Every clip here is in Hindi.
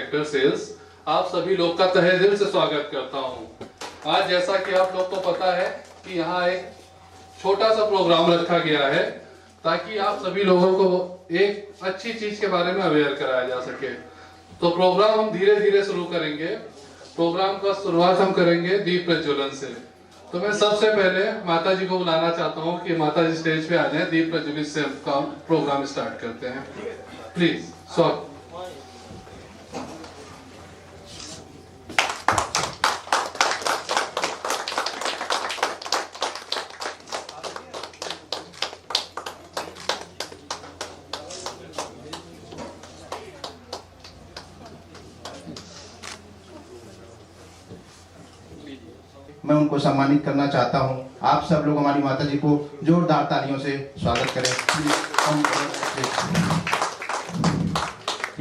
सेक्टर सेल्स आप सभी लोग का तहे दिल से स्वागत करता हूं। आज जैसा कि आप लोग को पता है कि यहाँ एक छोटा सा प्रोग्राम रखा गया है ताकि आप सभी लोगों को एक अच्छी चीज के बारे में अवेयर कराया जा सके। तो प्रोग्राम हम धीरे धीरे शुरू करेंगे। प्रोग्राम का शुरुआत हम करेंगे दीप प्रज्वलन से। तो मैं सबसे पहले माता जी को बुलाना चाहता हूँ कि माता जी स्टेज पे आ जाएं। दीप प्रज्वलित से का प्रोग्राम स्टार्ट करते हैं। प्लीज स्वागत। मैं उनको सम्मानित करना चाहता हूं। आप सब लोग हमारी माता जी को जोरदार तालियों से स्वागत करें।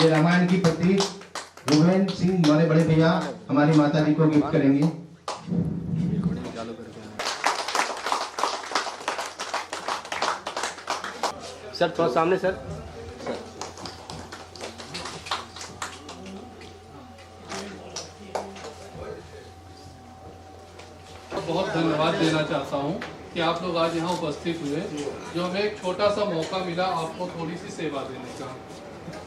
ये रामायण की पत्नी रोहन सिंह हमारे बड़े भैया हमारी माता जी को गिफ्ट करेंगे। सर थोड़ा सामने सर। बहुत धन्यवाद देना चाहता हूं कि आप लोग आज यहाँ उपस्थित हुए, जो हमें एक छोटा सा मौका मिला आपको थोड़ी सी सेवा देने का।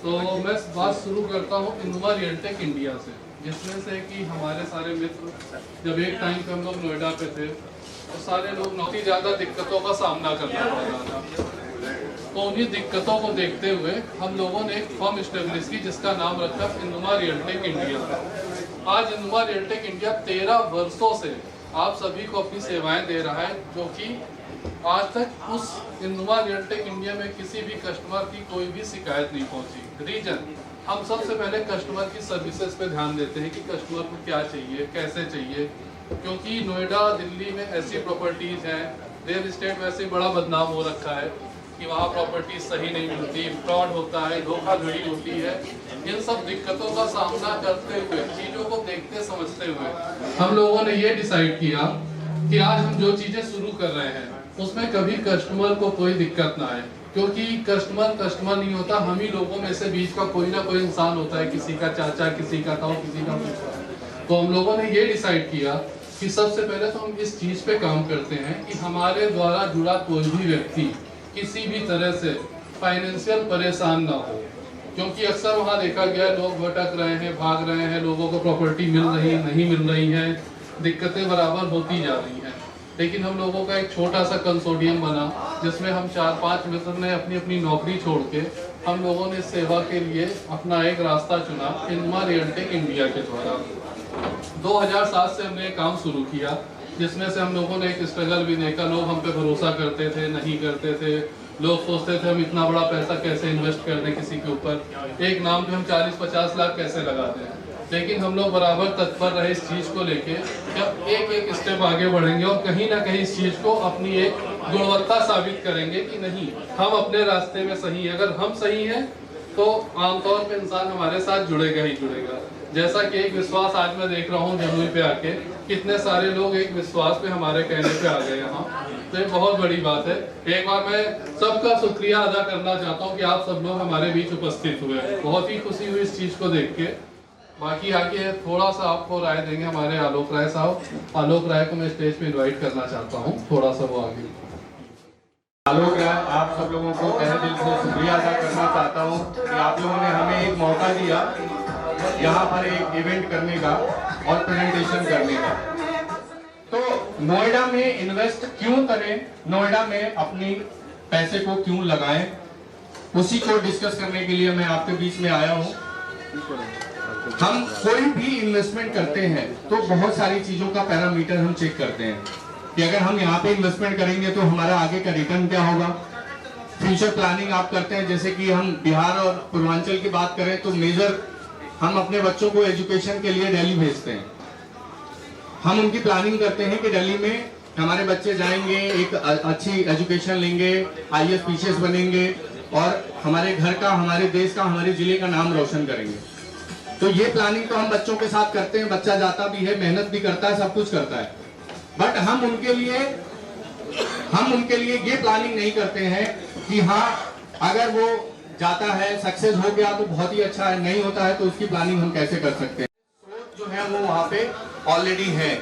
तो मैं बात शुरू करता हूँ इनोवा रियलटेक इंडिया से, जिसमें से कि हमारे सारे मित्र जब एक टाइम पे हम लोग नोएडा पे थे तो सारे लोग बहुत ही ज़्यादा दिक्कतों का सामना करना पड़ रहा था। तो उन्हीं दिक्कतों को देखते हुए हम लोगों ने एक फर्म स्टेब्लिश की जिसका नाम रखा इनोवा रियलटेक इंडिया। आज इनोवा रियलटेक इंडिया 13 वर्षों से आप सभी को अपनी सेवाएं दे रहा है, जो कि आज तक उस इनोवा रियलटेक इंडिया में किसी भी कस्टमर की कोई भी शिकायत नहीं पहुंची। रीजन, हम सबसे पहले कस्टमर की सर्विसेज पे ध्यान देते हैं कि कस्टमर को क्या चाहिए, कैसे चाहिए, क्योंकि नोएडा दिल्ली में ऐसी प्रॉपर्टीज हैं, रियल एस्टेट वैसे बड़ा बदनाम हो रखा है कि वहाँ प्रॉपर्टी सही नहीं मिलती, फ्रॉड होता है, धोखाधड़ी होती है। इन सब दिक्कतों का सामना करते हुए, चीज़ों को देखते समझते हुए हम लोगों ने ये डिसाइड किया कि आज हम जो चीज़ें शुरू कर रहे हैं उसमें कभी कस्टमर को कोई दिक्कत ना आए, क्योंकि कस्टमर नहीं होता, हम ही लोगों में से बीच का कोई ना कोई इंसान होता है, किसी का चाचा, किसी का ताऊ, किसी का फूफा। तो हम लोगों ने ये डिसाइड किया कि सबसे पहले तो हम इस चीज़ पे काम करते हैं कि हमारे द्वारा जुड़ा कोई भी व्यक्ति किसी भी तरह से फाइनेंशियल परेशान ना हो, क्योंकि अक्सर वहाँ देखा गया लोग भटक रहे हैं, भाग रहे हैं, लोगों को प्रॉपर्टी मिल रही नहीं मिल रही है, दिक्कतें बराबर होती जा रही हैं। लेकिन हम लोगों का एक छोटा सा कंसोर्टियम बना जिसमें हम 4-5 मित्र ने अपनी अपनी नौकरी छोड़ के हम लोगों ने सेवा के लिए अपना एक रास्ता चुना इनोवा रियलटेक इंडिया के द्वारा। 2007 से हमने काम शुरू किया, जिसमें से हम लोगों ने एक स्ट्रगल भी देखा। लोग हम पे भरोसा करते थे, नहीं करते थे, लोग सोचते थे हम इतना बड़ा पैसा कैसे इन्वेस्ट कर दें किसी के ऊपर, एक नाम पे हम 40-50 लाख कैसे लगा दें। लेकिन हम लोग बराबर तत्पर रहे इस चीज़ को लेके कि अब एक स्टेप आगे बढ़ेंगे और कहीं ना कहीं इस चीज़ को अपनी एक गुणवत्ता साबित करेंगे कि नहीं, हम अपने रास्ते में सही हैं। अगर हम सही हैं तो आमतौर पे इंसान हमारे साथ जुड़ेगा ही जुड़ेगा। जैसा कि एक विश्वास आज मैं देख रहा हूँ जमुई पे आके, कितने सारे लोग एक विश्वास पे हमारे कहने पे आ गए यहाँ, तो ये बहुत बड़ी बात है। एक बार मैं सबका शुक्रिया अदा करना चाहता हूँ कि आप सब लोग हमारे बीच उपस्थित हुए। बहुत ही खुशी हुई इस चीज़ को देख के। बाकी आगे थोड़ा सा आपको राय देंगे हमारे आलोक राय साहब। आलोक राय को मैं स्टेज पे इन्वाइट करना चाहता हूँ, थोड़ा सा वो आगे। आलोक राय, आप सब लोगों को तहे दिल से शुक्रिया अदा करना चाहता हूं कि आप लोगों ने हमें एक मौका दिया यहाँ पर एक इवेंट करने का और प्रेजेंटेशन करने का। तो नोएडा में इन्वेस्ट क्यों करें, नोएडा में अपनी पैसे को क्यों लगाएं, उसी को डिस्कस करने के लिए मैं आपके बीच में आया हूँ। हम कोई भी इन्वेस्टमेंट करते हैं तो बहुत सारी चीजों का पैरामीटर हम चेक करते हैं कि अगर हम यहाँ पे इन्वेस्टमेंट करेंगे तो हमारा आगे का रिटर्न क्या होगा। फ्यूचर प्लानिंग आप करते हैं, जैसे कि हम बिहार और पूर्वांचल की बात करें तो मेजर हम अपने बच्चों को एजुकेशन के लिए दिल्ली भेजते हैं। हम उनकी प्लानिंग करते हैं कि दिल्ली में हमारे बच्चे जाएंगे, एक अच्छी एजुकेशन लेंगे, IAS PCS बनेंगे और हमारे घर का, हमारे देश का, हमारे जिले का नाम रोशन करेंगे। तो ये प्लानिंग तो हम बच्चों के साथ करते हैं, बच्चा जाता भी है, मेहनत भी करता है, सब कुछ करता है, बट हम उनके लिए ये प्लानिंग नहीं करते हैं कि हाँ अगर वो जाता है, सक्सेस हो गया तो बहुत ही अच्छा है, नहीं होता है तो उसकी प्लानिंग हम कैसे कर सकते हैं। स्रोत जो है वो वहाँ पे ऑलरेडी है,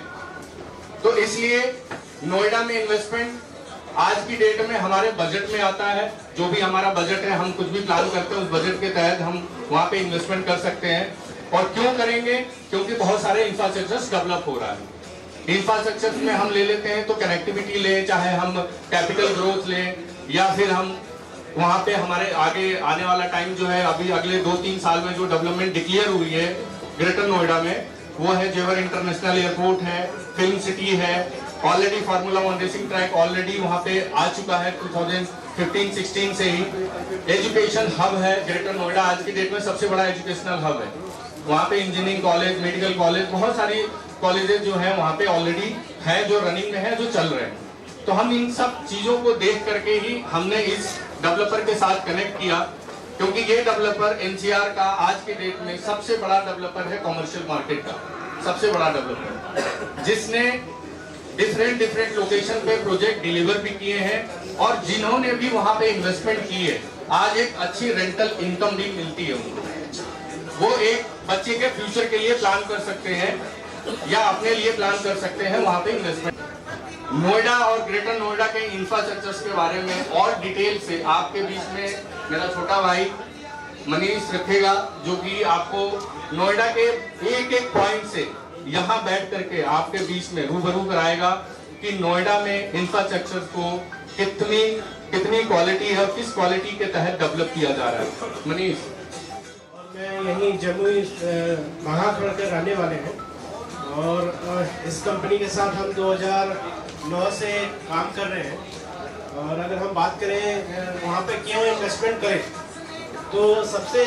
तो इसलिए नोएडा में इन्वेस्टमेंट आज की डेट में हमारे बजट में आता है। जो भी हमारा बजट है, हम कुछ भी प्लान करते हैं उस बजट के तहत हम वहाँ पे इन्वेस्टमेंट कर सकते हैं। और क्यों करेंगे? क्योंकि बहुत सारे इंफ्रास्ट्रक्चर डेवलप हो रहा है। इंफ्रास्ट्रक्चर में हम ले लेते हैं तो कनेक्टिविटी ले, चाहे हम कैपिटल ग्रोथ लें, या फिर हम वहाँ पे हमारे आगे आने वाला टाइम जो है, अभी अगले 2-3 साल में जो डेवलपमेंट डिक्लेयर हुई है ग्रेटर नोएडा में, वो है जेवर इंटरनेशनल एयरपोर्ट है, फिल्म सिटी है, already formula 1 racing track already वहाँ पे आ चुका है 2015-16 से ही। एजुकेशन हब है ग्रेटर नोएडा, आज की डेट में सबसे बड़ा एजुकेशनल हब है। वहाँ पे इंजीनियरिंग कॉलेज, मेडिकल कॉलेज, बहुत सारी कॉलेजेस जो है वहाँ पे ऑलरेडी है, जो रनिंग में है, जो चल रहे हैं। तो हम इन सब चीजों को देख करके ही हमने इस डेवलपर के साथ कनेक्ट किया, क्योंकि ये डेवलपर एनसीआर का आज के डेट में सबसे बड़ा डेवलपर है, कॉमर्शियल मार्केट का सबसे बड़ा डेवलपर, जिसने डिफरेंट लोकेशन पे प्रोजेक्ट डिलीवर भी किए हैं, और जिन्होंने भी वहां पे इन्वेस्टमेंट की है आज एक अच्छी रेंटल इनकम भी मिलती है उनको। वो एक बच्चे के फ्यूचर के लिए प्लान कर सकते हैं या अपने लिए प्लान कर सकते हैं वहां पे इन्वेस्टमेंट। नोएडा और ग्रेटर नोएडा के इंफ्रास्ट्रक्चर्स के बारे में और डिटेल से आपके बीच में मेरा छोटा भाई मनीष रखेगा, जो कि आपको नोएडा के एक पॉइंट से यहाँ बैठ करके आपके बीच में रूबरू कराएगा कि नोएडा में इंफ्रास्ट्रक्चर को कितनी क्वालिटी है और किस क्वालिटी के तहत डेवलप किया जा रहा है। मनीष। मैं यहीं जमुई महाखड़ के रहने वाले हैं, और इस कंपनी के साथ हम 2009 से काम कर रहे हैं। और अगर हम बात करें वहाँ पे क्यों इन्वेस्टमेंट करें, तो सबसे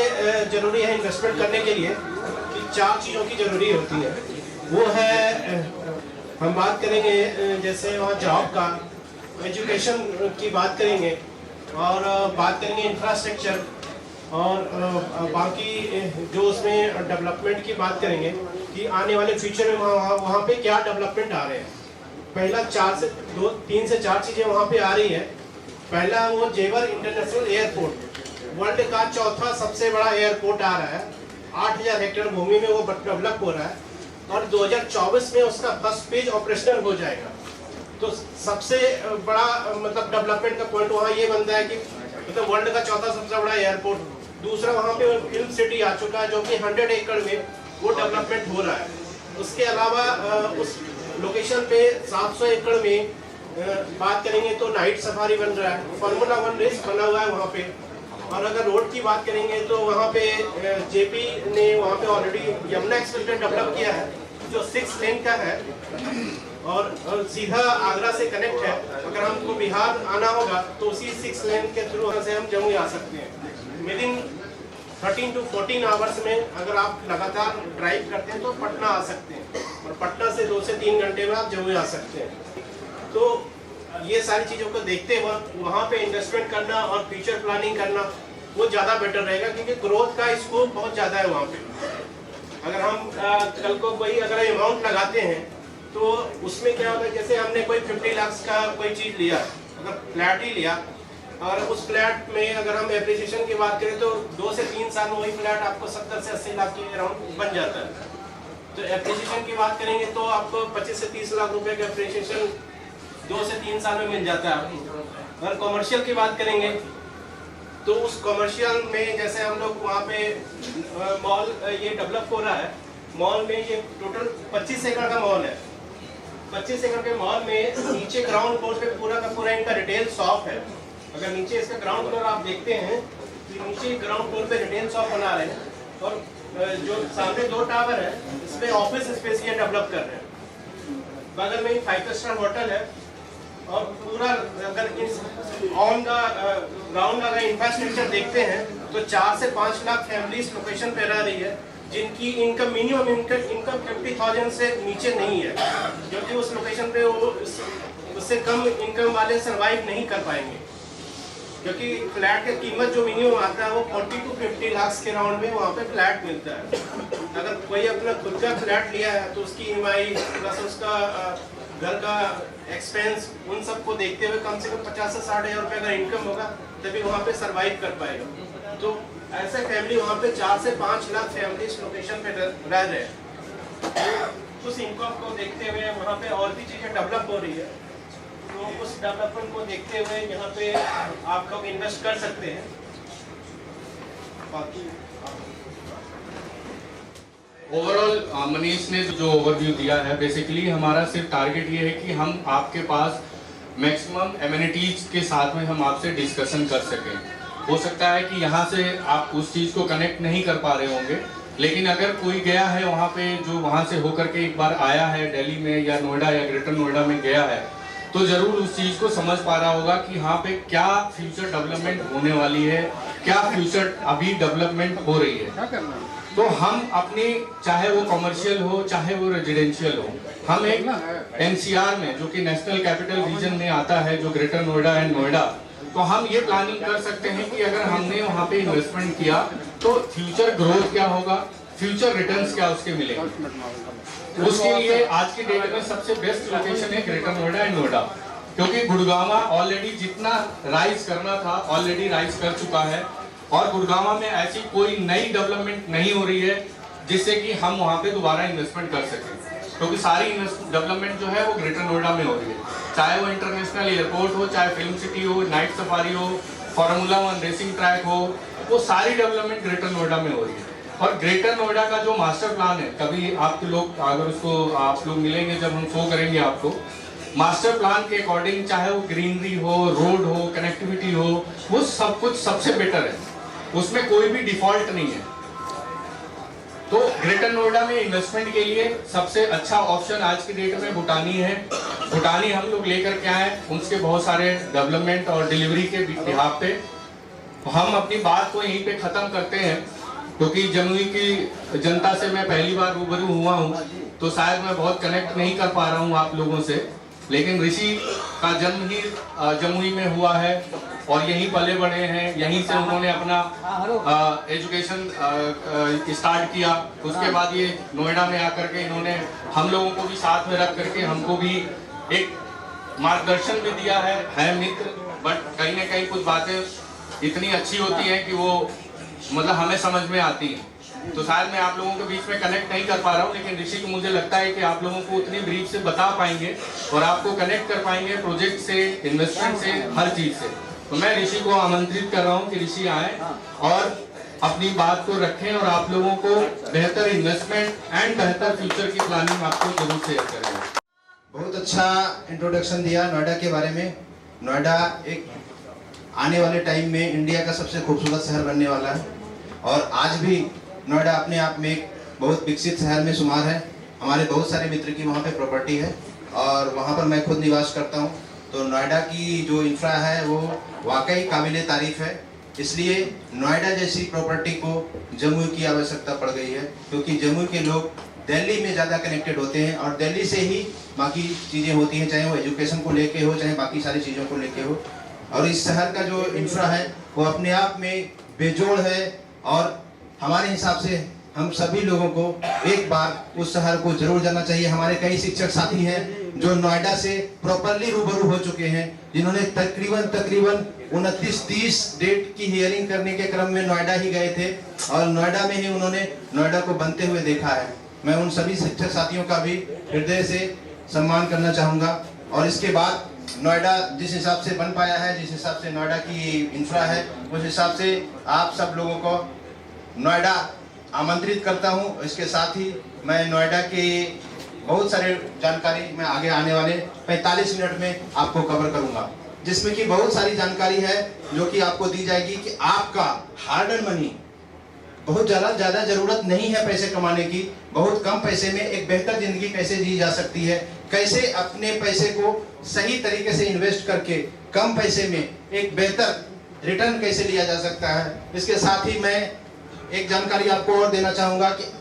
ज़रूरी है इन्वेस्टमेंट करने के लिए कि 4 चीज़ों की ज़रूरी होती है। वो है, हम बात करेंगे जैसे वहाँ जॉब का, एजुकेशन की बात करेंगे, और बात करेंगे इंफ्रास्ट्रक्चर, और बाकी जो उसमें डेवलपमेंट की बात करेंगे कि आने वाले फ्यूचर में वहाँ पे क्या डेवलपमेंट आ रहे हैं। पहला 3 से 4 चीज़ें वहाँ पे आ रही है। पहला वो जेवर इंटरनेशनल एयरपोर्ट, वर्ल्ड का 4था सबसे बड़ा एयरपोर्ट आ रहा है। 8000 हेक्टेयर भूमि में वो डेवलप हो रहा है, और 2024 में उसका फर्स्ट फेज ऑपरेशनल हो जाएगा। तो सबसे बड़ा मतलब डेवलपमेंट का पॉइंट वहाँ ये बनता है कि मतलब वर्ल्ड का 4था सबसे बड़ा एयरपोर्ट। दूसरा वहाँ पे फिल्म सिटी आ चुका है, जो कि 100 एकड़ में वो डेवलपमेंट हो रहा है। उसके अलावा उस लोकेशन पे 700 एकड़ में बात करेंगे तो नाइट सफारी बन रहा है, फार्मूला 1 रेस बना हुआ है वहाँ पे। और अगर रोड की बात करेंगे तो वहाँ पे जेपी ने वहाँ पे ऑलरेडी यमुना एक्सप्रेस डेवलप किया है, जो 6 लेन का है, और सीधा आगरा से कनेक्ट है। अगर हमको बिहार आना होगा तो उसी 6 लेन के थ्रू से हम जम्मू आ सकते हैं। विद इन 13 to 14 आवर्स में अगर आप लगातार ड्राइव करते हैं तो पटना आ सकते हैं, और पटना से 2 से 3 घंटे में आप जम्मू आ सकते हैं। तो ये सारी चीज़ों को देखते हुए वहाँ पे इन्वेस्टमेंट करना और फ्यूचर प्लानिंग करना वो ज़्यादा बेटर रहेगा, क्योंकि ग्रोथ का स्कोप बहुत ज़्यादा है वहाँ पे। अगर हम कल को कोई अगर अमाउंट लगाते हैं तो उसमें क्या होगा, जैसे हमने कोई 50 लाख का कोई चीज़ लिया, अगर फ्लैट ही लिया, और उस फ्लैट में अगर हम एप्रिसिएशन की बात करें तो 2 से 3 साल में वही फ्लैट आपको 70 से 80 लाख के अराउंड बन जाता है। तो एप्रिसिएशन की बात करेंगे तो आपको 25 से 30 लाख रुपए का एप्रिसिएशन 2 से 3 साल में मिल जाता है आपको। अगर कॉमर्शियल की बात करेंगे तो उस कॉमर्शियल में जैसे हम लोग वहाँ पे मॉल ये डेवलप हो रहा है, मॉल में ये टोटल 25 एकड़ का मॉल है। 25 एकड़ के मॉल में नीचे ग्राउंड फ्लोर पे पूरा का पूरा इनका रिटेल शॉप है। अगर नीचे इसका ग्राउंड फ्लोर आप देखते हैं तो नीचे ग्राउंड फ्लोर पे रिटेल शॉप बना रहे हैं, और जो सामने 2 टावर है इसमें ऑफिस स्पेस ये डेवलप कर रहे हैं। बगल में 5 स्टार होटल है, और पूरा अगर ऑन द ग्राउंड अगर इंफ्रास्ट्रक्चर देखते हैं तो 4 से 5 लाख फैमिलीज लोकेशन पे रह रही है, जिनकी इनकम मिनिमम इनकम 50,000 से नीचे नहीं है, क्योंकि उस लोकेशन पे वो उससे कम इनकम वाले सर्वाइव नहीं कर पाएंगे, क्योंकि फ्लैट की कीमत जो मिनिमम आता है वो 40 to 50 लाख के राउंड में वहाँ पे फ्लैट मिलता है। अगर कोई अपना खुद का फ्लैट लिया है तो उसकी EMI प्लस उसका घर का एक्सपेंस, उन सबको देखते हुए कम से कम 50 से 60 हज़ार रुपये अगर इनकम होगा तभी वहाँ पे सर्वाइव कर पाएगा। तो ऐसे फैमिली वहाँ पे 4 से 5 लाख फैमिली इस लोकेशन पे रह रहे हैं। तो उस इनकम को देखते हुए वहाँ पे और भी चीज़ें डेवलप हो रही है, तो उस डेवलपमेंट को देखते हुए यहाँ पे आप लोग इन्वेस्ट कर सकते हैं। बाकी ओवरऑल मनीष ने जो ओवरव्यू दिया है, बेसिकली हमारा सिर्फ टारगेट ये है कि हम आपके पास मैक्सिमम एमिनिटीज के साथ में हम आपसे डिस्कशन कर सकें। हो सकता है कि यहाँ से आप उस चीज़ को कनेक्ट नहीं कर पा रहे होंगे, लेकिन अगर कोई गया है वहाँ पे, जो वहाँ से होकर के एक बार आया है दिल्ली में या नोएडा या ग्रेटर नोएडा में गया है, तो ज़रूर उस चीज़ को समझ पा रहा होगा कि यहाँ पे क्या फ्यूचर डेवलपमेंट होने वाली है, क्या फ्यूचर अभी डेवलपमेंट हो रही है। तो हम अपनी, चाहे वो कमर्शियल हो चाहे वो रेजिडेंशियल हो, हम एक एनसीआर में, जो कि नेशनल कैपिटल रीजन में आता है, जो ग्रेटर नोएडा एंड नोएडा, तो हम ये प्लानिंग कर सकते हैं कि अगर हमने वहाँ पे इन्वेस्टमेंट किया तो फ्यूचर ग्रोथ क्या होगा, फ्यूचर रिटर्न्स क्या उसके मिलेंगे। उसके लिए आज की डेट में सबसे बेस्ट लोकेशन है ग्रेटर नोएडा एंड नोएडा, क्योंकि गुड़गांव ऑलरेडी जितना राइज करना था ऑलरेडी राइज कर चुका है, और गुड़गांव में ऐसी कोई नई डेवलपमेंट नहीं हो रही है जिससे कि हम वहाँ पे दोबारा इन्वेस्टमेंट कर सकें, क्योंकि सारी डेवलपमेंट जो है वो ग्रेटर नोएडा में हो रही है। चाहे वो इंटरनेशनल एयरपोर्ट हो, चाहे फिल्म सिटी हो, नाइट सफारी हो, फार्मूला 1 रेसिंग ट्रैक हो, वो सारी डेवलपमेंट ग्रेटर नोएडा में हो रही है। और ग्रेटर नोएडा का जो मास्टर प्लान है, कभी आपके लोग अगर उसको आप लोग मिलेंगे जब हम शो करेंगे आपको, मास्टर प्लान के अकॉर्डिंग चाहे वो ग्रीनरी हो, रोड हो, कनेक्टिविटी हो, वो सब कुछ सबसे बेटर है, उसमें कोई भी डिफॉल्ट नहीं है। तो ग्रेटर नोएडा में इन्वेस्टमेंट के लिए सबसे अच्छा ऑप्शन आज की डेट में भूटानी है। भूटानी हम लोग लेकर के आए, उसके बहुत सारे डेवलपमेंट और डिलीवरी के बिहाफ पे। हम अपनी बात को यहीं पे खत्म करते हैं, क्योंकि जमुई की जनता से मैं पहली बार रूबरू हुआ हूँ, तो शायद मैं बहुत कनेक्ट नहीं कर पा रहा हूँ आप लोगों से, लेकिन ऋषि का जन्म ही जमुई में हुआ है और यहीं पले बड़े हैं, यहीं से उन्होंने अपना एजुकेशन स्टार्ट किया। उसके बाद ये नोएडा में आकर के इन्होंने हम लोगों को भी साथ में रख करके हमको भी एक मार्गदर्शन भी दिया है मित्र, बट कहीं ना कहीं कुछ बातें इतनी अच्छी होती हैं कि वो मतलब हमें समझ में आती हैं। तो शायद मैं आप लोगों के बीच में कनेक्ट नहीं कर पा रहा हूँ, लेकिन ऋषि को मुझे लगता है कि आप लोगों को उतनी ब्रीफ से बता पाएंगे और आपको कनेक्ट कर पाएंगे प्रोजेक्ट से, इन्वेस्टमेंट से, हर चीज से। तो मैं ऋषि को आमंत्रित कर रहा हूँ कि ऋषि आए और अपनी बात को रखें और आप लोगों को बेहतर इन्वेस्टमेंट एंड बेहतर फ्यूचर की प्लानिंग आपको जरूर शेयर करेंगे। बहुत अच्छा इंट्रोडक्शन दिया नोएडा के बारे में। नोएडा एक आने वाले टाइम में इंडिया का सबसे खूबसूरत शहर बनने वाला है, और आज भी नोएडा अपने आप में एक बहुत विकसित शहर में शुमार है। हमारे बहुत सारे मित्र की वहाँ पे प्रॉपर्टी है और वहाँ पर मैं खुद निवास करता हूँ। तो नोएडा की जो इंफ्रा है वो वाकई काबिल तारीफ है, इसलिए नोएडा जैसी प्रॉपर्टी को जम्मू की आवश्यकता पड़ गई है, क्योंकि जम्मू के लोग दिल्ली में ज़्यादा कनेक्टेड होते हैं और दिल्ली से ही बाकी चीज़ें होती हैं, चाहे वो एजुकेशन को लेके हो, चाहे बाकी सारी चीज़ों को लेके हो। और इस शहर का जो इंफ्रा है वो अपने आप में बेजोड़ है, और हमारे हिसाब से हम सभी लोगों को एक बार उस शहर को जरूर जाना चाहिए। हमारे कई शिक्षक साथी हैं जो नोएडा से प्रॉपरली रूबरू हो चुके हैं, जिन्होंने तकरीबन 29-30 डेट की हियरिंग करने के क्रम में नोएडा ही गए थे और नोएडा में ही उन्होंने नोएडा को बनते हुए देखा है। मैं उन सभी शिक्षक साथियों का भी हृदय से सम्मान करना चाहूँगा। और इसके बाद नोएडा जिस हिसाब से बन पाया है, जिस हिसाब से नोएडा की इंफ्रा है, उस हिसाब से आप सब लोगों को नोएडा आमंत्रित करता हूं। इसके साथ ही मैं नोएडा के बहुत सारे जानकारी मैं आगे आने वाले 45 मिनट में आपको कवर करूंगा, जिसमें कि बहुत सारी जानकारी है जो कि आपको दी जाएगी कि आपका हार्ड अर्न मनी, बहुत ज़्यादा ज़रूरत नहीं है पैसे कमाने की, बहुत कम पैसे में एक बेहतर ज़िंदगी कैसे जी जा सकती है, कैसे अपने पैसे को सही तरीके से इन्वेस्ट करके कम पैसे में एक बेहतर रिटर्न कैसे लिया जा सकता है। इसके साथ ही मैं एक जानकारी आपको और देना चाहूँगा कि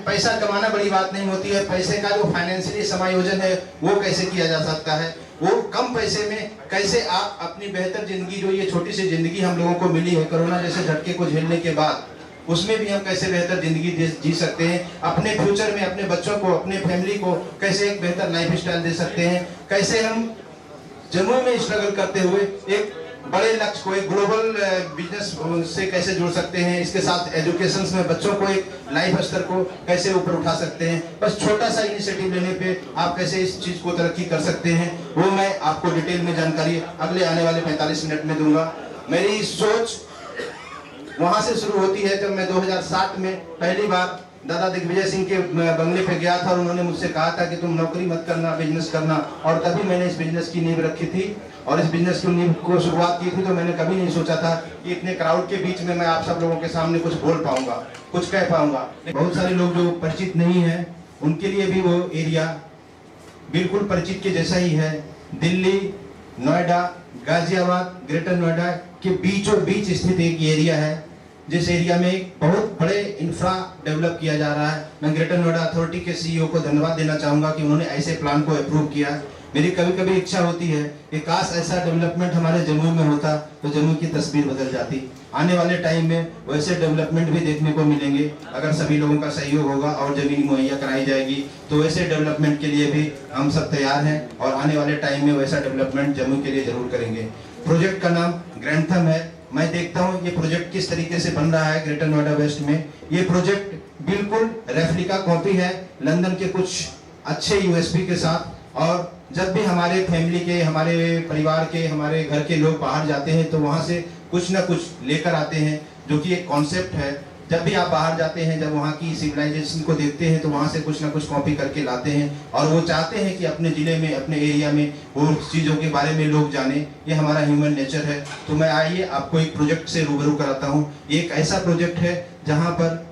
पैसा कमाना बड़ी बात नहीं होती है, पैसे का जो फाइनेंशियली समायोजन है वो कैसे किया जा सकता है, वो कम पैसे में कैसे आप अपनी बेहतर ज़िंदगी, जो ये छोटी सी ज़िंदगी हम लोगों को मिली है कोरोना जैसे झटके को झेलने के बाद, उसमें भी हम कैसे बेहतर ज़िंदगी जी सकते हैं, अपने फ्यूचर में अपने बच्चों को, अपने फैमिली को कैसे एक बेहतर लाइफ स्टाइल दे सकते हैं, कैसे हम जम्मू में स्ट्रगल करते हुए एक बड़े लक्ष्य को, एक ग्लोबल बिजनेस से कैसे जुड़ सकते हैं, इसके साथ एजुकेशन में बच्चों को एक लाइफ स्तर को कैसे ऊपर उठा सकते हैं, बस छोटा सा इनिशिएटिव लेने पे आप कैसे इस चीज को तरक्की कर सकते हैं, वो मैं आपको डिटेल में जानकारी अगले आने वाले 45 मिनट में दूंगा। मेरी सोच वहां से शुरू होती है जब मैं 2007 में पहली बार दादा दिग्विजय सिंह के बंगले पे गया था और उन्होंने मुझसे कहा था कि तुम नौकरी मत करना, बिजनेस करना, और तभी मैंने इस बिजनेस की नींव रखी थी और इस बिजनेस की नींव को शुरुआत की थी। तो मैंने कभी नहीं सोचा था कि इतने क्राउड के बीच में मैं आप सब लोगों के सामने कुछ बोल पाऊंगा, कुछ कह पाऊंगा। बहुत सारे लोग जो परिचित नहीं है उनके लिए भी वो एरिया बिल्कुल परिचित के जैसा ही है। दिल्ली, नोएडा, गाजियाबाद, ग्रेटर नोएडा के बीचों बीच स्थित एक एरिया है, जिस एरिया में एक बहुत बड़े इंफ्रा डेवलप किया जा रहा है। मैं ग्रेटर नोएडा अथॉरिटी के सीईओ को धन्यवाद देना चाहूंगा कि उन्होंने ऐसे प्लान को अप्रूव किया। मेरी कभी कभी इच्छा होती है कि काश ऐसा डेवलपमेंट हमारे जम्मू में होता तो जम्मू की तस्वीर बदल जाती। आने वाले टाइम में वैसे डेवलपमेंट भी देखने को मिलेंगे अगर सभी लोगों का सहयोग होगा और जमीन मुहैया कराई जाएगी तो वैसे डेवलपमेंट के लिए भी हम सब तैयार हैं और आने वाले टाइम में वैसा डेवलपमेंट जम्मू के लिए जरूर करेंगे। प्रोजेक्ट का नाम ग्रैंथम है। मैं देखता हूँ ये प्रोजेक्ट किस तरीके से बन रहा है ग्रेटर नोएडा वेस्ट में। ये प्रोजेक्ट बिल्कुल रेप्लिका कॉपी है लंदन के कुछ अच्छे यूएसपी के साथ। और जब भी हमारे फैमिली के, हमारे परिवार के, हमारे घर के लोग बाहर जाते हैं तो वहाँ से कुछ ना कुछ लेकर आते हैं, जो कि एक कॉन्सेप्ट है। जब भी आप बाहर जाते हैं, जब वहाँ की सिविलाइजेशन को देखते हैं तो वहाँ से कुछ ना कुछ कॉपी करके लाते हैं और वो चाहते हैं कि अपने जिले में, अपने एरिया में वो चीज़ों के बारे में लोग जाने। ये हमारा ह्यूमन नेचर है। तो मैं आइए आपको एक प्रोजेक्ट से रूबरू कराता हूँ। एक ऐसा प्रोजेक्ट है जहाँ पर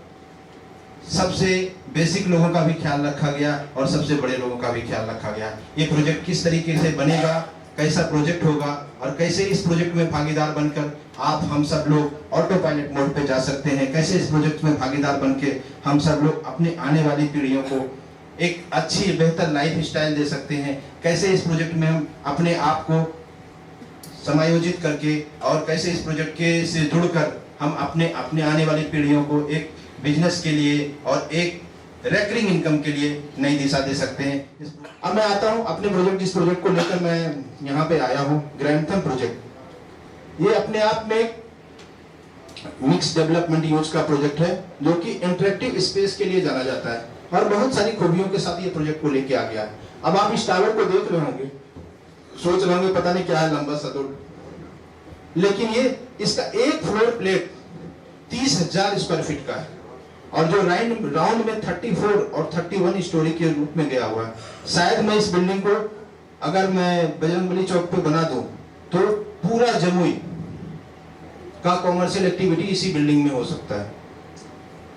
सबसे बेसिक लोगों का भी ख्याल रखा गया और सबसे बड़े लोगों का भी ख्याल रखा गया। ये प्रोजेक्ट किस तरीके से बनेगा, कैसा प्रोजेक्ट होगा और कैसे इस प्रोजेक्ट में भागीदार बनकर आप हम सब लोग ऑटो पायलट मोड पे जा सकते हैं, कैसे इस प्रोजेक्ट में भागीदार बनके हम सब लोग अपने आने वाली पीढ़ियों को एक अच्छी बेहतर लाइफ स्टाइल दे सकते हैं, कैसे इस प्रोजेक्ट में हम अपने आप को समायोजित करके और कैसे इस प्रोजेक्ट के से जुड़कर हम अपने आने वाली पीढ़ियों को एक बिजनेस के लिए और एक रेकरिंग इनकम के लिए नई दिशा दे सकते हैं। अब मैं आता हूं अपने प्रोजेक्ट, जिस प्रोजेक्ट को लेकर मैं यहाँ पे आया हूँ, ग्रैंथम प्रोजेक्ट। ये अपने आप में एक मिक्स डेवलपमेंट यूज का प्रोजेक्ट है जो कि इंटरेक्टिव स्पेस के लिए जाना जाता है और बहुत सारी खूबियों के साथ ये प्रोजेक्ट को लेके आ गया। अब आप इस टावर को देख रहे होंगे, सोच रहे होंगे पता नहीं क्या है, लंबा सा, लेकिन ये इसका एक फ्लोर प्लेट 30,000 स्क्वायर फीट का है और जो राउंड में 34 और 31 स्टोरी के रूप में गया हुआ है। शायद मैं इस बिल्डिंग को अगर मैं बजरंगबली चौक पे बना दूं तो पूरा जमुई का कॉमर्शियल एक्टिविटी इसी बिल्डिंग में हो सकता है।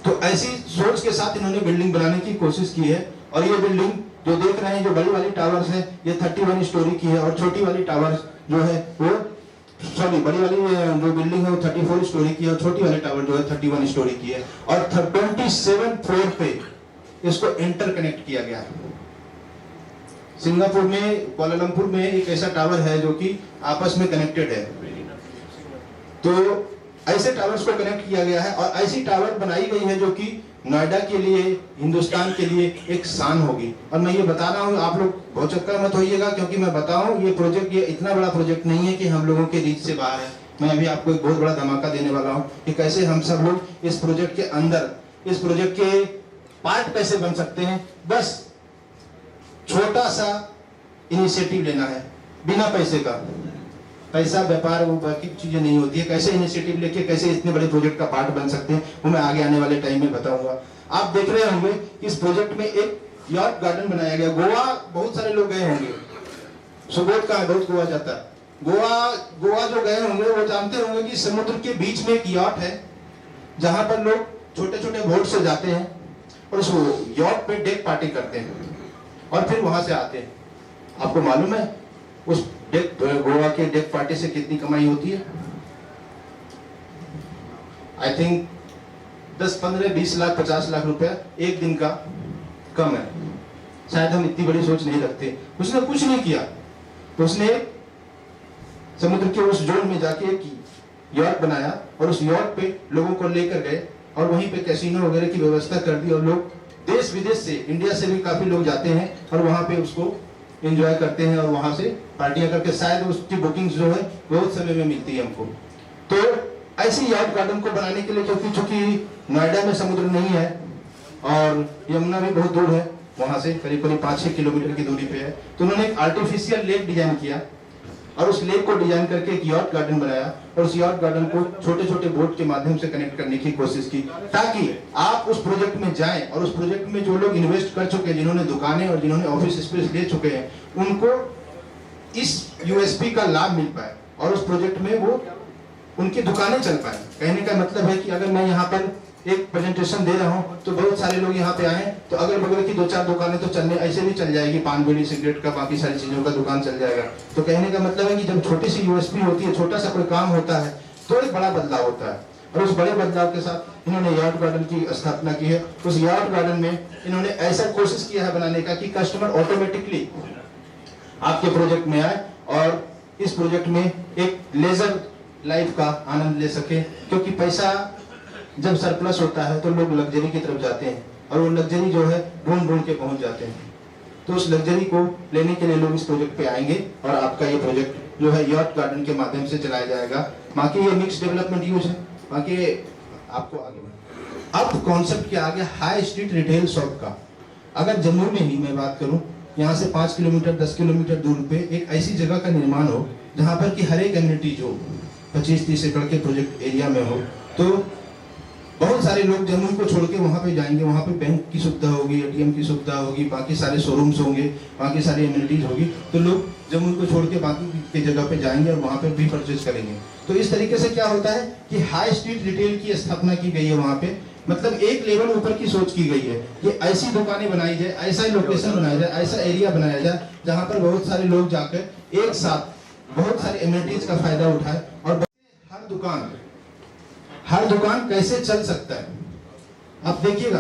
तो ऐसी सोच के साथ इन्होंने बिल्डिंग बनाने की कोशिश की है और ये बिल्डिंग जो देख रहे हैं, जो बड़ी वाली टावर्स है, ये 31 स्टोरी की है और छोटी वाली टावर्स जो है वो बड़ी वाली जो बिल्डिंग है वो 34 स्टोरी की है और छोटी वाली टावर जो है 31 स्टोरी की है और 27 फ्लोर पे इसको इंटरकनेक्ट किया गया है। सिंगापुर में, कुआलालंपुर में एक ऐसा टावर है जो कि आपस में कनेक्टेड है। तो ऐसे टावर्स को कनेक्ट किया गया है और ऐसी टावर बनाई गई है जो कि नोएडा के लिए, हिंदुस्तान के लिए एक शान होगी। और मैं ये बता रहा हूँ, आप लोग बहुत चक्कर मत होइएगा, क्योंकि मैं बताऊं ये प्रोजेक्ट ये इतना बड़ा प्रोजेक्ट नहीं है कि हम लोगों के रीच से बाहर है। मैं अभी आपको एक बहुत बड़ा धमाका देने वाला हूँ कि कैसे हम सब लोग इस प्रोजेक्ट के अंदर, इस प्रोजेक्ट के पार्ट कैसे बन सकते हैं। बस छोटा सा इनिशिएटिव लेना है बिना पैसे का। पैसा, व्यापार, वो बाकी चीजें नहीं होती है। कैसे इनिशिएटिव लेके कैसे इतने बड़े प्रोजेक्ट का पार्ट बन सकते हैं वो मैं आगे आने वाले टाइम में बताऊंगा। आप देख रहे होंगे इस प्रोजेक्ट में एक यॉट गार्डन बनाया गया। गोवा बहुत सारे लोग गए होंगे, सुबोध का बहुत गोवा जाता है। गोवा जो गए होंगे वो जानते होंगे कि समुद्र के बीच में एक यॉट है जहां पर लोग छोटे छोटे बोट से जाते हैं और उस यॉट पे डेक पार्टी करते हैं और फिर वहां से आते हैं। आपको मालूम है उस गोवा के डेक पार्टी से कितनी कमाई होती है? आई थिंक 10, 15, 20 लाख, 50 लाख रुपया एक दिन का कम है। शायद हम इतनी बड़ी सोच नहीं रखते। उसने कुछ नहीं किया, तो उसने समुद्र के उस जोन में जाके एक यॉट बनाया और उस यॉट पे लोगों को लेकर गए और वहीं पे कैसीनो वगैरह की व्यवस्था कर दी और लोग देश विदेश से, इंडिया से भी काफी लोग जाते हैं और वहां पे उसको एंजॉय करते हैं और वहाँ से पार्टियां करके शायद उसकी बुकिंग्स जो है बहुत समय में मिलती है हमको। तो ऐसे यार्ड गार्डन को बनाने के लिए, क्योंकि चूंकि नोएडा में समुद्र नहीं है और यमुना भी बहुत दूर है, वहां से करीब करीब 5-6 किलोमीटर की दूरी पे है, तो उन्होंने एक आर्टिफिशियल लेक डिजाइन किया और उस लेक को डिजाइन करके एक यार्ड गार्डन बनाया और उस यार्ड गार्डन को छोटे छोटे बोट के माध्यम से कनेक्ट करने की कोशिश की, ताकि आप उस प्रोजेक्ट में जाएं और उस प्रोजेक्ट में जो लोग इन्वेस्ट कर चुके हैं, जिन्होंने दुकानें और जिन्होंने ऑफिस स्पेस ले चुके हैं, उनको इस यूएसपी का लाभ मिल पाए और उस प्रोजेक्ट में वो उनकी दुकानें चल पाए। कहने का मतलब है कि अगर मैं यहाँ पर एक प्रेजेंटेशन दे रहा हूँ तो बहुत सारे लोग यहाँ पे आए तो अगल बगल की 2-4 दुकानें तो चलने ऐसे भी चल जाएगी, पान बीड़ी सिगरेट का बाकी सारी चीजों का दुकान चल जाएगा। तो कहने का मतलब है कि जब छोटी सी यूएसपी होती है, छोटा सा कोई काम होता है तो एक बड़ा बदलाव होता है और उस बड़े बदलाव के साथ इन्होंने यार्ड गार्डन की स्थापना की है। उस यार्ड गार्डन में इन्होंने ऐसा कोशिश किया है बनाने का कि कस्टमर ऑटोमेटिकली आपके प्रोजेक्ट में आए और इस प्रोजेक्ट में एक लेजर लाइफ का आनंद ले सके, क्योंकि पैसा जब सरप्लस होता है तो लोग लग्जरी की तरफ जाते हैं और वो लग्जरी जो है ढूंढ ढूंढ के पहुंच जाते हैं। तो उस लग्जरी को लेने के लिए लोग इस प्रोजेक्ट पे आएंगे और आपका ये प्रोजेक्ट जो है यार्ड गार्डन के माध्यम से चलाया जाएगा। बाकी ये मिक्स डेवलपमेंट यूज है, बाकी आपको आगे अब कॉन्सेप्ट क्या आ गया हाई स्ट्रीट रिटेल शॉप का। अगर जम्मू में ही मैं बात करूं, यहाँ से 5 किलोमीटर 10 किलोमीटर दूर पे एक ऐसी जगह का निर्माण हो जहाँ पर कि हर एक एमिनिटी जो 25-30 एकड़ के प्रोजेक्ट एरिया में हो, तो बहुत सारे लोग जम्मू को छोड़ के वहाँ पे जाएंगे। वहाँ पे बैंक की सुविधा होगी, एटीएम की सुविधा होगी, बाकी सारे शोरूम्स होंगे, बाकी सारी एमिनिटीज होगी, तो लोग जम्मू को छोड़ के बाकी की जगह पे जाएंगे और वहाँ पे भी परचेज करेंगे। तो इस तरीके से क्या होता है कि हाई स्ट्रीट रिटेल की स्थापना की गई है वहाँ पे, मतलब एक लेवल ऊपर की सोच की गई है कि ऐसी दुकानें बनाई जाए, ऐसा लोकेशन बनाया जाए, ऐसा एरिया बनाया जाए जहाँ पर बहुत सारे लोग जाकर एक साथ बहुत सारी एमिनिटीज का फायदा उठाए और हर दुकान कैसे चल सकता है। आप देखिएगा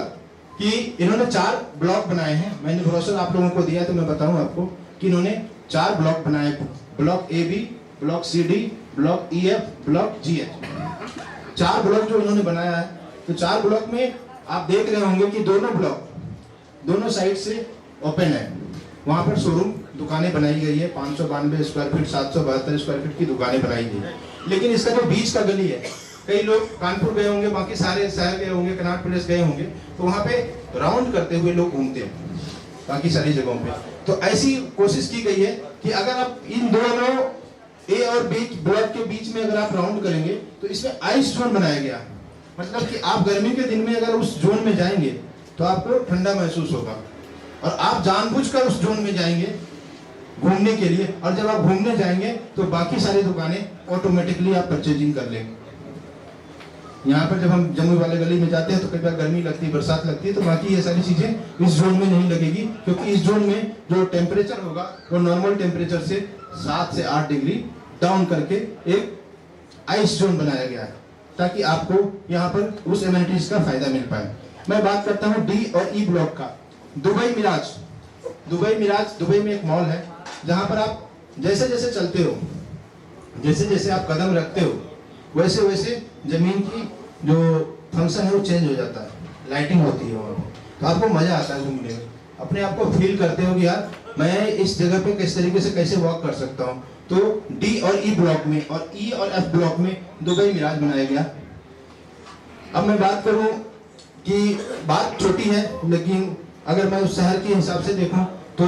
कि इन्होंने 4 ब्लॉक बनाए हैं। मैंने ब्रोशर आप लोगों को दिया तो मैं बताऊं आपको कि इन्होंने 4 ब्लॉक बनाए, block A B, block C D, block E F, block G H. 4 block जो इन्होंने बनाया है, तो 4 ब्लॉक में आप देख रहे होंगे कि दोनों ब्लॉक दोनों साइड से ओपन है। वहां पर शोरूम दुकानें बनाई गई है, 592 स्क्वायर फीट 772 स्क्वायर फीट की दुकानें बनाई गई है। लेकिन इसका जो बीच का गली है, कई लोग कानपुर गए होंगे, बाकी सारे शहर गए होंगे, कनाट प्लेस गए होंगे, तो वहां पे राउंड करते हुए लोग घूमते हैं बाकी सारी जगहों पे। तो ऐसी कोशिश की गई है कि अगर आप इन दोनों ए और बी ब्लॉक के बीच में अगर आप राउंड करेंगे तो इसमें आइस जोन बनाया गया, मतलब कि आप गर्मी के दिन में अगर उस जोन में जाएंगे तो आपको ठंडा महसूस होगा और आप जानबूझकर उस जोन में जाएंगे घूमने के लिए, और जब आप घूमने जाएंगे तो बाकी सारी दुकानें ऑटोमेटिकली आप परचेजिंग कर लेंगे। यहाँ पर जब हम जम्मू वाले गली में जाते हैं तो कई बार गर्मी लगती है, बरसात लगती है, तो बाकी ये सारी चीजें इस जोन में नहीं लगेगी, क्योंकि इस जोन में जो टेम्परेचर होगा वो नॉर्मल टेम्परेचर से 7 से 8 डिग्री डाउन करके एक आइस जोन बनाया गया है, ताकि आपको यहाँ पर उस एमिनिटीज का फायदा मिल पाए। मैं बात करता हूँ डी और ई ब्लॉक का। दुबई मिराज, दुबई में एक मॉल है जहाँ पर आप जैसे जैसे चलते हो, जैसे जैसे आप कदम रखते हो, वैसे वैसे जमीन की जो फंक्शन है वो चेंज हो जाता है, लाइटिंग होती है वहाँ पे, तो आपको मजा आता है घूमने में, अपने आप को फील करते हो कि यार मैं इस जगह पे किस तरीके से कैसे वॉक कर सकता हूँ। तो डी और ई ब्लॉक में और ई और एफ ब्लॉक में दुबई मिराज बनाया गया। अब मैं बात करूँ कि बात छोटी है, लेकिन अगर मैं उस शहर के हिसाब से देखूं तो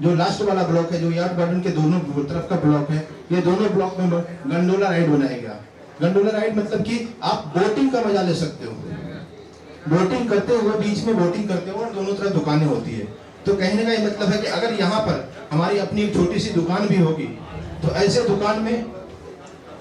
जो लास्ट वाला ब्लॉक है, जो यार्ड गार्डन के दोनों तरफ का ब्लॉक है, ये दोनों ब्लॉक में गंडोला राइड बनाया गया। गंडोला राइड मतलब कि आप बोटिंग का मजा ले सकते हो, बोटिंग करते हुए बीच में बोटिंग करते हो और दोनों तरफ दुकानें होती है। तो कहने का ये मतलब है कि अगर यहाँ पर हमारी अपनी एक छोटी सी दुकान भी होगी तो ऐसे दुकान में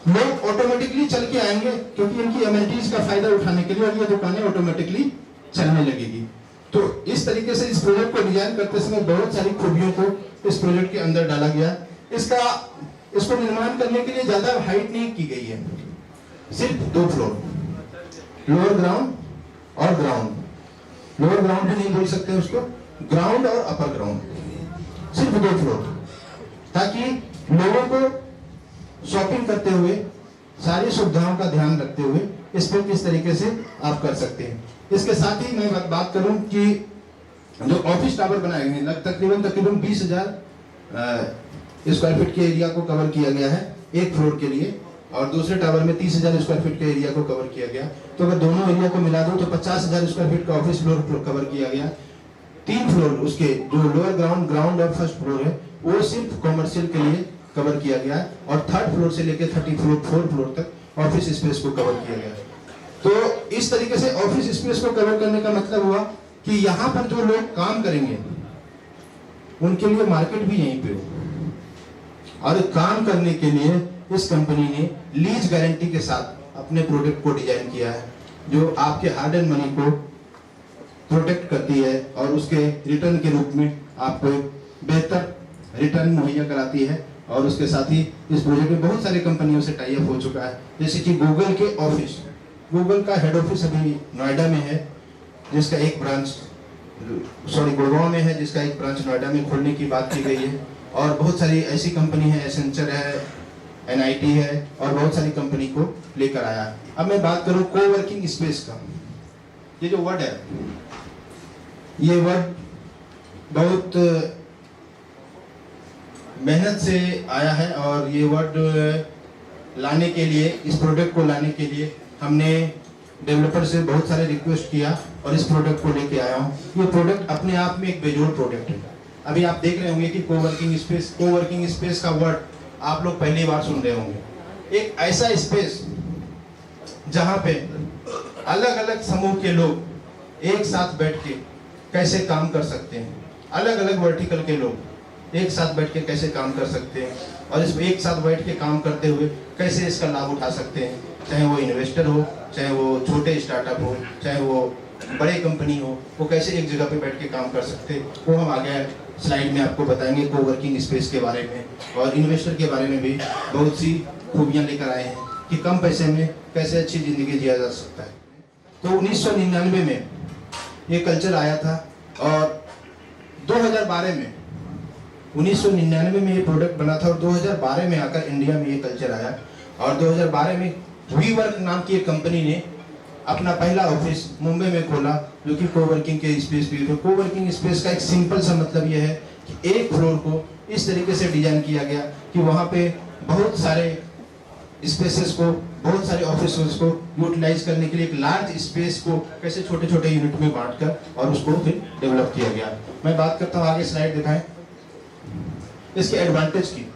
लोग ऑटोमेटिकली चल के आएंगे, क्योंकि इनकी एमिनिटीज का फायदा उठाने के लिए, और ये दुकानें ऑटोमेटिकली चलने लगेगी। तो इस तरीके से इस प्रोजेक्ट को डिजाइन करते समय बहुत सारी खूबियों को इस प्रोजेक्ट के अंदर डाला गया। इसको निर्माण करने के लिए ज्यादा हाइट नहीं की गई है, सिर्फ 2 फ्लोर, लोअर ग्राउंड और ग्राउंड। लोअर ग्राउंड भी नहीं बोल सकते उसको, ग्राउंड और अपर ग्राउंड, सिर्फ 2 फ्लोर, ताकि लोगों को शॉपिंग करते हुए सारी सुविधाओं का ध्यान रखते हुए इस पर किस तरीके से आप कर सकते हैं। इसके साथ ही मैं बात करूं कि जो ऑफिस टावर बनाए गए हैं, तकरीबन 20,000 स्क्वायर फीट के एरिया को कवर किया गया है एक फ्लोर के लिए, और दूसरे टावर में 30,000 स्क्वायर फीट के एरिया को कवर किया गया। तो अगर दोनों एरिया को मिला दो तो 50,000 स्क्वायर फीट का ऑफिस फ्लोर कवर किया गया। 3 फ्लोर उसके जो लोअर ग्राउंड और फर्स्ट फ्लोर है वो सिर्फ कॉमर्शियल के लिए कवर किया गया है, और 3rd फ्लोर से लेकर 34 फ्लोर तक ऑफिस स्पेस को कवर किया गया। तो इस तरीके से ऑफिस स्पेस को कवर करने का मतलब हुआ कि यहाँ पर जो लोग काम करेंगे उनके लिए मार्केट भी यहीं पे हो, और काम करने के लिए इस कंपनी ने लीज गारंटी के साथ अपने प्रोडक्ट को डिजाइन किया है, जो आपके हार्ड एंड मनी को प्रोटेक्ट करती है और उसके रिटर्न के रूप में आपको बेहतर रिटर्न मुहैया कराती है। और उसके साथ ही इस प्रोजेक्ट में बहुत सारी कंपनियों से टाई अप हो चुका है, जैसे कि गूगल के ऑफिस, गूगल का हेड ऑफिस अभी नोएडा में है, जिसका एक ब्रांच गुड़गांव में है, जिसका एक ब्रांच नोएडा में खोलने की बात की गई है। और बहुत सारी ऐसी कंपनी है, एसेंचर है, NIT है, और बहुत सारी कंपनी को लेकर आया है। अब मैं बात करूं कोवर्किंग स्पेस का, ये जो वर्ड है, ये वर्ड बहुत मेहनत से आया है, और ये वर्ड लाने के लिए, इस प्रोडक्ट को लाने के लिए हमने डेवलपर से बहुत सारे रिक्वेस्ट किया और इस प्रोडक्ट को लेके आया हूँ। ये प्रोडक्ट अपने आप में एक बेजोड़ प्रोडक्ट है। अभी आप देख रहे होंगे कि कोवर्किंग स्पेस का वर्ड आप लोग पहली बार सुन रहे होंगे। एक ऐसा स्पेस जहाँ पे अलग अलग समूह के लोग एक साथ बैठ के कैसे काम कर सकते हैं, अलग अलग वर्टिकल के लोग एक साथ बैठ के कैसे काम कर सकते हैं, और इसमें एक साथ बैठ के काम करते हुए कैसे इसका लाभ उठा सकते हैं, चाहे वो इन्वेस्टर हो, चाहे वो छोटे स्टार्टअप हो, चाहे वो बड़े कंपनी हो, वो कैसे एक जगह पे बैठ के काम कर सकते हैं, वो हम आगे स्लाइड में आपको बताएंगे। कोवर्किंग स्पेस के बारे में और इन्वेस्टर के बारे में भी बहुत सी खूबियाँ लेकर आए हैं कि कम पैसे में कैसे अच्छी ज़िंदगी जिया जा सकता है। तो 1999 में ये कल्चर आया था, और 2012 में 1999 में ये प्रोडक्ट बना था, और 2012 में आकर इंडिया में ये कल्चर आया। और 2012 में वीवर्क नाम की एक कंपनी ने अपना पहला ऑफिस मुंबई में खोला, जो कि कोवर्किंग के स्पेस पे। तो कोवर्किंग स्पेस का एक सिंपल सा मतलब यह है कि एक फ्लोर को इस तरीके से डिजाइन किया गया कि वहाँ पे बहुत सारे स्पेसेस को, बहुत सारे ऑफिस को यूटिलाइज करने के लिए एक लार्ज स्पेस को कैसे छोटे छोटे यूनिट में बांटकर और उसको फिर डेवलप किया गया। मैं बात करता हूँ, आगे स्लाइड दिखाएं, इसके एडवांटेज की,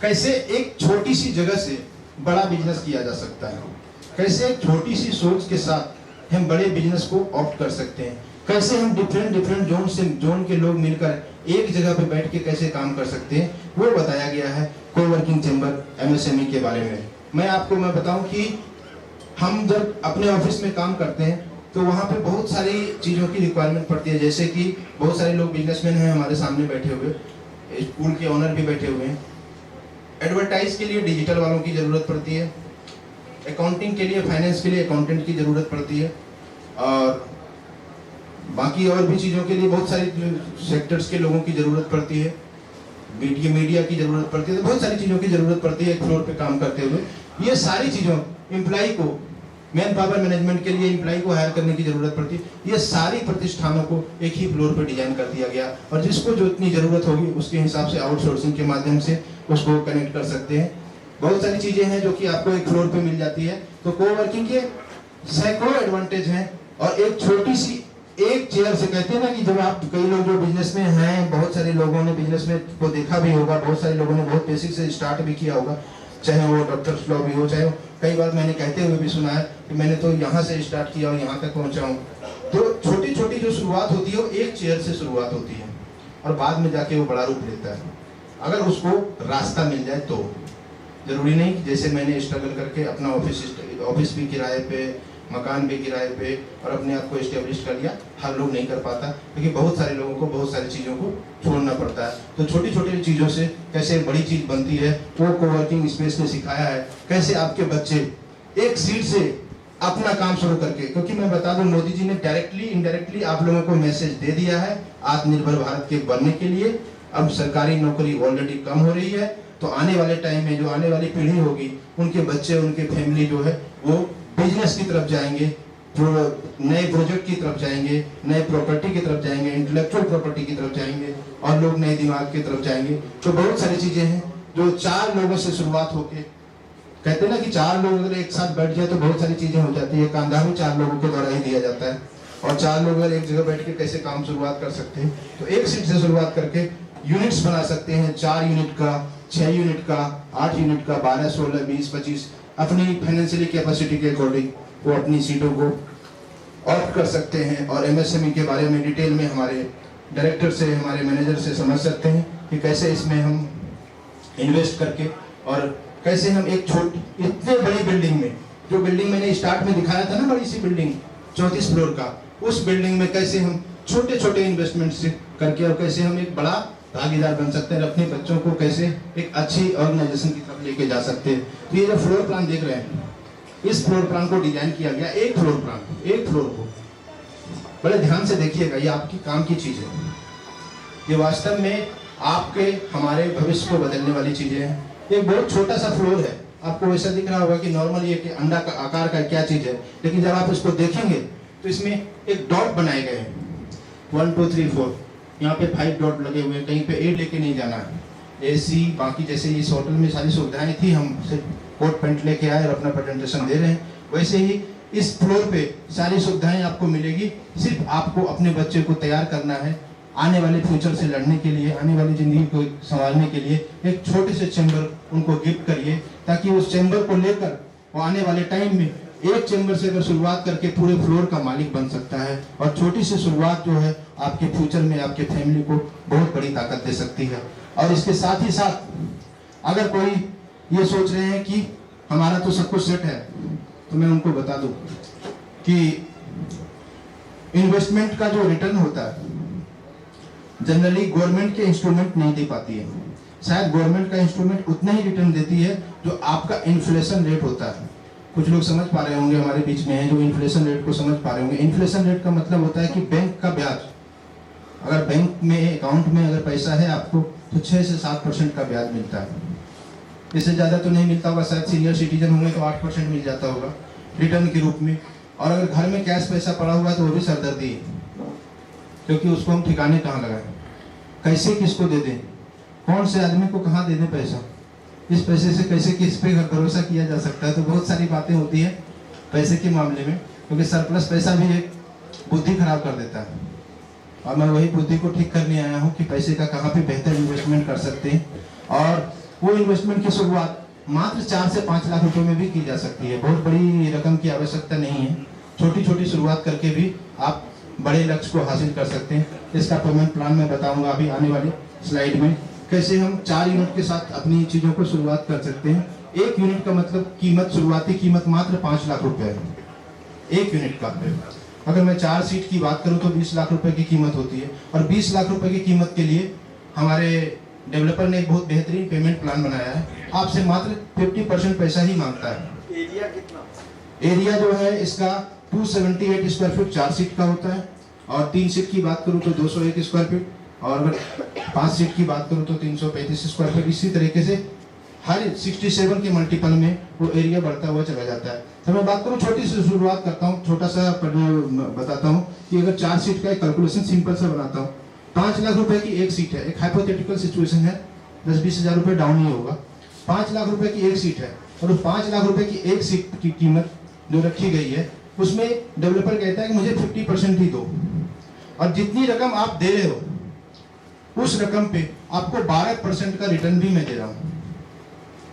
कैसे एक छोटी सी जगह से बड़ा बिजनेस किया जा सकता है, कैसे एक छोटी सी सोच के साथ हम बड़े बिजनेस को ऑप्ट कर सकते हैं, कैसे हम डिफरेंट जोन के लोग मिलकर एक जगह पे बैठ के कैसे काम कर सकते हैं, वो बताया गया है कोवर्किंग चैम्बर MSME के बारे में। मैं बताऊं कि हम जब अपने ऑफिस में काम करते हैं तो वहाँ पे बहुत सारी चीज़ों की रिक्वायरमेंट पड़ती है, जैसे कि बहुत सारे लोग बिजनेसमैन हैं हमारे सामने बैठे हुए, स्कूल के ओनर भी बैठे हुए हैं। एडवर्टाइज के लिए डिजिटल वालों की ज़रूरत पड़ती है, अकाउंटिंग के लिए, फाइनेंस के लिए अकाउंटेंट की ज़रूरत पड़ती है, और बाकी और भी चीज़ों के लिए बहुत सारी सेक्टर्स के लोगों की ज़रूरत पड़ती है, मीडिया की ज़रूरत पड़ती है, तो बहुत सारी चीज़ों की ज़रूरत पड़ती है एक फ्लोर पे काम करते हुए। ये सारी चीज़ों, एम्प्लॉय को, मैन पावर मैनेजमेंट के लिए एम्प्लॉय को हायर करने की ज़रूरत पड़ती है, ये सारी प्रतिष्ठानों को एक ही फ्लोर पे डिजाइन कर दिया गया, और जिसको जो इतनी ज़रूरत होगी उसके हिसाब से आउटसोर्सिंग के माध्यम से उसको कनेक्ट कर सकते हैं। बहुत सारी चीज़ें हैं जो कि आपको एक फ्लोर पे मिल जाती है। तो कोवर्किंग के सैकड़ों एडवांटेज हैं, और एक छोटी सी एक चेयर से, कहते हैं ना कि जब आप, कई लोग जो बिजनेस में हैं, बहुत सारे लोगों ने बिजनेस में को देखा भी होगा, बहुत सारे लोगों ने बहुत बेसिक से स्टार्ट भी किया होगा, चाहे वो डॉक्टर लॉ भी हो, चाहे कई बार मैंने कहते हुए भी सुना है कि मैंने तो यहाँ से स्टार्ट किया और यहाँ तक पहुँचा हूँ। तो छोटी छोटी जो शुरुआत होती है वो एक चेयर से शुरुआत होती है, और बाद में जाके वो बड़ा रूप लेता है, अगर उसको रास्ता मिल जाए तो। जरूरी नहीं कि जैसे मैंने स्ट्रगल करके अपना ऑफिस भी किराए पे, मकान भी किराए पे, और अपने आप को एस्टेब्लिश कर लिया, हर लोग नहीं कर पाता, क्योंकि बहुत सारे लोगों को बहुत सारी चीज़ों को छोड़ना पड़ता है। तो छोटी छोटी चीज़ों से कैसे बड़ी चीज़ बनती है, वो कोवर्किंग स्पेस ने सिखाया है। कैसे आपके बच्चे एक सीट से अपना काम शुरू करके, क्योंकि मैं बता दूं, मोदी जी ने डायरेक्टली इनडायरेक्टली आप लोगों को मैसेज दे दिया है आत्मनिर्भर भारत के बनने के लिए। अब सरकारी नौकरी ऑलरेडी कम हो रही है, तो आने वाले टाइम में जो आने वाली पीढ़ी होगी, उनके बच्चे, उनके फैमिली जो है वो बिजनेस की तरफ जाएंगे, नए प्रोजेक्ट की तरफ जाएंगे, नए प्रॉपर्टी की तरफ जाएंगे, इंटेलेक्चुअल प्रॉपर्टी की तरफ जाएंगे और लोग नए दिमाग की तरफ जाएंगे। तो बहुत सारी चीजें हैं जो 4 लोगों से शुरुआत होके, कहते हैं ना कि 4 लोग अगर एक साथ बैठ जाए तो बहुत सारी चीजें हो जाती है। कांधा भी 4 लोगों के द्वारा ही दिया जाता है और 4 लोग अगर एक जगह बैठ के कैसे काम शुरुआत कर सकते हैं, तो एक सीट से शुरुआत करके यूनिट्स बना सकते हैं। 4 यूनिट का, 6 यूनिट का, 8 यूनिट का, 12, 16, 20, 25 अपनी फाइनेंशियली कैपेसिटी के अकॉर्डिंग वो अपनी सीटों को ऑप्ट कर सकते हैं। और एमएसएमई के बारे में डिटेल में हमारे डायरेक्टर से, हमारे मैनेजर से समझ सकते हैं कि कैसे इसमें हम इन्वेस्ट करके और कैसे हम एक इतने बड़ी बिल्डिंग में, जो बिल्डिंग मैंने स्टार्ट में दिखाया था ना, बड़ी सी बिल्डिंग 34 फ्लोर का, उस बिल्डिंग में कैसे हम छोटे छोटे इन्वेस्टमेंट से करके और कैसे हम एक बड़ा भागीदार बन सकते हैं, अपने बच्चों को कैसे एक अच्छी ऑर्गेनाइजेशन की तरफ लेके जा सकते हैं। तो ये जो फ्लोर प्लान देख रहे हैं, इस फ्लोर प्लान को डिजाइन किया गया, एक फ्लोर को बड़े ध्यान से देखिएगा, ये आपकी काम की चीज है। ये वास्तव में आपके हमारे भविष्य को बदलने वाली चीजें हैं। एक बहुत छोटा सा फ्लोर है, आपको वैसा दिख रहा होगा कि नॉर्मल ये कि अंडा का आकार का क्या चीज है, लेकिन जब आप इसको देखेंगे तो इसमें एक डॉट बनाए गए हैं, 1 2 3 4, यहाँ पे 5 डॉट लगे हुए हैं, कहीं पे 8 लेके नहीं जाना है। एसी बाकी जैसे इस होटल में सारी सुविधाएं थी, हम सिर्फ कोट पैंट लेके आए और अपना प्रेजेंटेशन दे रहे हैं, वैसे ही इस फ्लोर पे सारी सुविधाएं आपको मिलेगी। सिर्फ आपको अपने बच्चे को तैयार करना है आने वाले फ्यूचर से लड़ने के लिए, आने वाली जिंदगी को संभालने के लिए। एक छोटे से चैम्बर उनको गिफ्ट करिए, ताकि उस चैम्बर को लेकर वो आने वाले टाइम में एक चैम्बर से अगर शुरुआत करके पूरे फ्लोर का मालिक बन सकता है। और छोटी सी शुरुआत जो है आपके फ्यूचर में आपके फैमिली को बहुत बड़ी ताकत दे सकती है। और इसके साथ ही साथ अगर कोई ये सोच रहे हैं कि हमारा तो सब कुछ सेट है, तो मैं उनको बता दूं कि इन्वेस्टमेंट का जो रिटर्न होता है जनरली गवर्नमेंट के इंस्ट्रूमेंट नहीं दे पाती है। शायद गवर्नमेंट का इंस्ट्रूमेंट उतना ही रिटर्न देती है जो आपका इन्फ्लेशन रेट होता है। कुछ लोग समझ पा रहे होंगे, हमारे बीच में हैं जो इन्फ्लेशन रेट को समझ पा रहे होंगे। इन्फ्लेशन रेट का मतलब होता है कि बैंक का ब्याज, अगर बैंक में अकाउंट में अगर पैसा है आपको, तो 6 से 7% का ब्याज मिलता है। इससे ज़्यादा तो नहीं मिलता होगा, शायद सीनियर सिटीजन होंगे तो 8% मिल जाता होगा रिटर्न के रूप में। और अगर घर में कैश पैसा पड़ा हुआ है तो वो भी सरदर्दी है, क्योंकि उसको हम ठिकाने कहाँ लगाएं, कैसे किसको दे दें, कौन से आदमी को कहाँ दे दें पैसा, इस पैसे से कैसे किस पे भरोसा किया जा सकता है। तो बहुत सारी बातें होती है पैसे के मामले में, क्योंकि सरप्लस पैसा भी एक बुद्धि खराब कर देता है। और मैं वही बुद्धि को ठीक करने आया हूँ कि पैसे का कहाँ पे बेहतर इन्वेस्टमेंट कर सकते हैं। और वो इन्वेस्टमेंट की शुरुआत मात्र 4 से 5 लाख रुपए में भी की जा सकती है। बहुत बड़ी रकम की आवश्यकता नहीं है, छोटी छोटी शुरुआत करके भी आप बड़े लक्ष्य को हासिल कर सकते हैं। इसका पेमेंट प्लान मैं बताऊंगा अभी आने वाली स्लाइड में, कैसे हम 4 यूनिट के साथ अपनी चीजों को शुरुआत कर सकते हैं। 1 यूनिट का मतलब कीमत, शुरुआती कीमत मात्र 5 लाख रुपए है 1 यूनिट का। अगर मैं 4 सीट की बात करूं तो 20 लाख रुपए की कीमत होती है। और 20 लाख रुपए की कीमत के लिए हमारे डेवलपर ने एक बहुत बेहतरीन पेमेंट प्लान बनाया है। आपसे मात्र 50% पैसा ही मांगता है। एरिया कितना? एरिया जो है इसका 278 स्क्वायर फीट 4 सीट का होता है। और 3 सीट की बात करूं तो 201 स्क्वायर फीट, और अगर 5 सीट की बात करूं तो 335 स्क्वायर फीट। इसी तरीके से हर 67 के मल्टीपल में वो एरिया बढ़ता हुआ चला जाता है। तो मैं बात करूं, छोटी सी शुरुआत करता हूं, छोटा सा बताता हूं कि अगर 4 सीट का एक कैलकुलेशन सिंपल सा बनाता हूं। 5 लाख रुपए की एक सीट है, एक हाइपोथेटिकल सिचुएशन है, 10-20 हजार रुपए डाउन ही होगा। 5 लाख रुपए की एक सीट है और 5 लाख रुपए की एक सीट की कीमत जो रखी गई है, उसमें डेवलपर कहता है कि मुझे 50% ही दो, और जितनी रकम आप दे रहे हो उस रकम पे आपको 12% का रिटर्न भी मैं दे रहा हूं।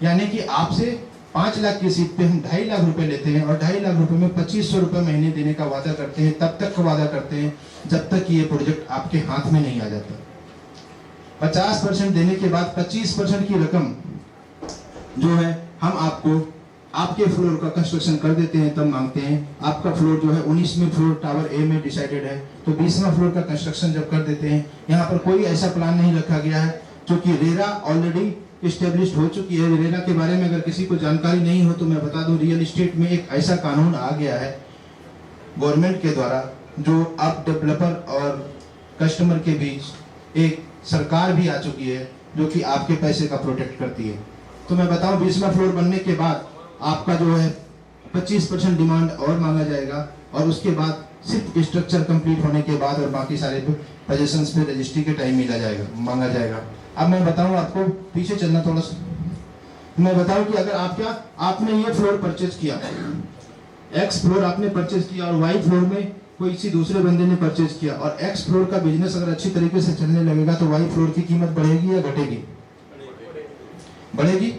यानी कि आपसे 5 लाख की सीट पे हम 2.5 लाख रुपए लेते हैं और 2.5 लाख रुपए में 2500 रुपए महीने देने का वादा करते हैं। तब तक का वादा करते हैं जब तक ये प्रोजेक्ट आपके हाथ में नहीं आ जाता। 50% देने के बाद 25% की रकम जो है हम आपको आपके फ्लोर का कंस्ट्रक्शन कर देते हैं, तब मांगते हैं। आपका फ्लोर जो है 19वें फ्लोर टावर ए में डिसाइडेड है, तो 20वां फ्लोर का कंस्ट्रक्शन जब कर देते हैं, यहाँ पर कोई ऐसा प्लान नहीं रखा गया है, क्योंकि रेरा ऑलरेडी इस्टेब्लिश्ड हो चुकी है। रेरा के बारे में अगर किसी को जानकारी नहीं हो तो मैं बता दूं, रियल एस्टेट में एक ऐसा कानून आ गया है गवर्नमेंट के द्वारा, जो अब डेवलपर और कस्टमर के बीच एक सरकार भी आ चुकी है जो कि आपके पैसे का प्रोटेक्ट करती है। तो मैं बताऊं, 20वां फ्लोर बनने के बाद आपका जो है 25% डिमांड और मांगा जाएगा, और उसके बाद सिर्फ स्ट्रक्चर कंप्लीट होने के बाद और बाकी सारे पोजीशंस पे रजिस्ट्री के टाइम मांगा जाएगा। अब मैं बताऊं आपको, पीछे चलना थोड़ा सा, मैं बताऊं कि अगर आपने ये फ्लोर परचेज किया, एक्स फ्लोर आपने परचेज किया और वाई फ्लोर में कोई किसी दूसरे बंदे ने परचेज किया और एक्स फ्लोर का बिजनेस अगर अच्छी तरीके से चलने लगेगा तो वाई फ्लोर की कीमत बढ़ेगी या घटेगी? बढ़ेगी।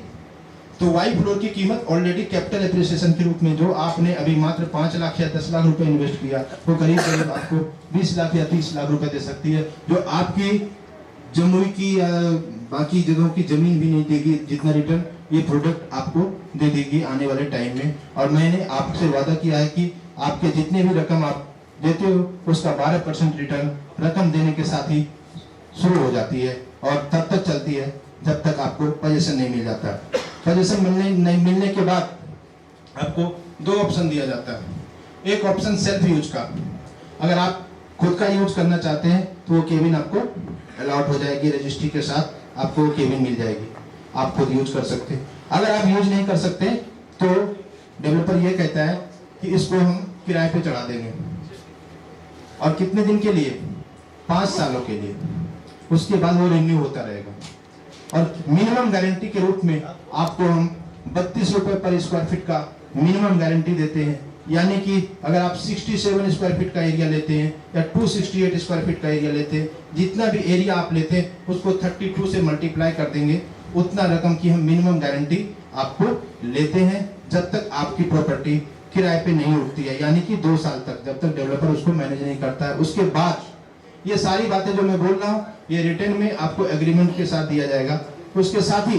तो वाई फ्लोर की कीमत ऑलरेडी कैपिटल एप्रिसिएशन के रूप में जो आपने अभी मात्र 5 लाख या 10 लाख रुपए इन्वेस्ट किया, वो करीब करीब आपको 20 लाख या 30 लाख रुपए दे सकती है, जो आपकी जमुई की या बाकी जगहों की जमीन भी नहीं देगी जितना रिटर्न ये प्रोडक्ट आपको दे देगी आने वाले टाइम में। और मैंने आपसे वादा किया है कि आपके जितने भी रकम आप देते हो उसका 12% रिटर्न रकम देने के साथ ही शुरू हो जाती है और तब तक चलती है जब तक आपको पोजीशन नहीं मिल जाता। पोजीशन नहीं मिलने के बाद आपको 2 ऑप्शन दिया जाता है। एक ऑप्शन सेल्फ यूज का, अगर आप खुद का यूज करना चाहते हैं तो वो केबिन आपको अलॉट हो जाएगी, रजिस्ट्री के साथ आपको केबिन मिल जाएगी, आप खुद यूज कर सकते हैं। अगर आप यूज नहीं कर सकते तो डेवलपर ये कहता है कि इसको हम किराए पे चढ़ा देंगे, और कितने दिन के लिए? 5 सालों के लिए। उसके बाद वो रिन्यू होता रहेगा। और मिनिमम गारंटी के रूप में आपको हम 32 रुपए पर स्क्वायर फीट का मिनिमम गारंटी देते हैं। यानी कि अगर आप 67 स्क्वायर फीट का एरिया लेते हैं या 268 स्क्वायर फीट का एरिया लेते हैं, जितना भी एरिया आप लेते हैं उसको 32 से मल्टीप्लाई कर देंगे, उतना रकम की हम मिनिमम गारंटी आपको लेते हैं जब तक आपकी प्रॉपर्टी किराए पे नहीं उठती है, यानी कि 2 साल तक, जब तक डेवलपर उसको मैनेज नहीं करता है। उसके बाद ये सारी बातें जो मैं बोल रहा हूँ ये रिटर्न में आपको एग्रीमेंट के साथ दिया जाएगा। उसके साथ ही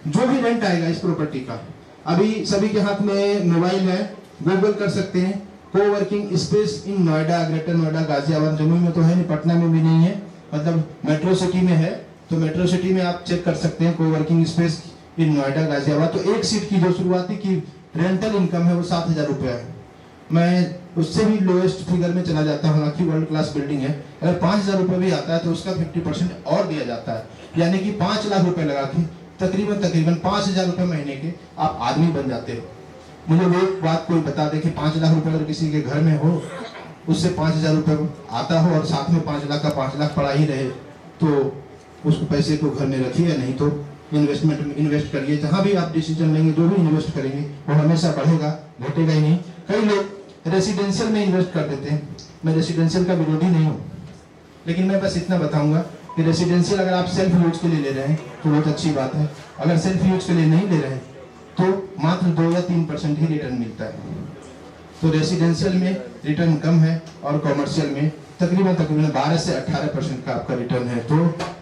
जो भी रेंट आएगा इस प्रॉपर्टी का, अभी सभी के हाथ में मोबाइल है, गूगल कर सकते हैं coworking space in Noida, greater Noida, Ghaziabad, Jammu में तो है नहीं, पटना में भी नहीं है, मतलब मेट्रो सिटी में है, तो मेट्रो सिटी में आप चेक कर सकते हैं coworking space in Noida, Ghaziabad. तो एक सीट की जो शुरुआती की रेंटल इनकम है वो 7,000 रुपये है। मैं उससे भी लोएस्ट फिगर में चला जाता हूँ, हालांकि वर्ल्ड क्लास बिल्डिंग है। अगर 5,000 रुपये भी आता है तो उसका 50% और दिया जाता है, यानी कि 5 लाख रुपए लगा के तकरीबन 5,000 रुपये महीने के आप आदमी बन जाते हो। मुझे वो बात कोई बता दे कि 5 लाख रुपए अगर किसी के घर में हो, उससे 5,000 रुपये आता हो और साथ में 5 लाख का 5 लाख पड़ा ही रहे, तो उसको पैसे को घर में रखिए, नहीं तो इन्वेस्टमेंट में इन्वेस्ट करिए। जहाँ भी आप डिसीजन लेंगे, जो भी इन्वेस्ट करेंगे वो हमेशा बढ़ेगा, घटेगा ही नहीं। कई लोग रेसिडेंशियल में इन्वेस्ट कर देते हैं, मैं रेसिडेंशियल का विरोधी नहीं हूँ, लेकिन मैं बस इतना बताऊंगा कि रेसिडेंशियल अगर आप सेल्फ यूज के लिए ले रहे हैं तो बहुत अच्छी बात है, अगर सेल्फ यूज के लिए नहीं ले रहे हैं तो मात्र 2 या 3% ही रिटर्न मिलता है। तो रेसिडेंशियल में रिटर्न कम है और कॉमर्शियल में तकरीबन 12 से 18% का आपका रिटर्न है। तो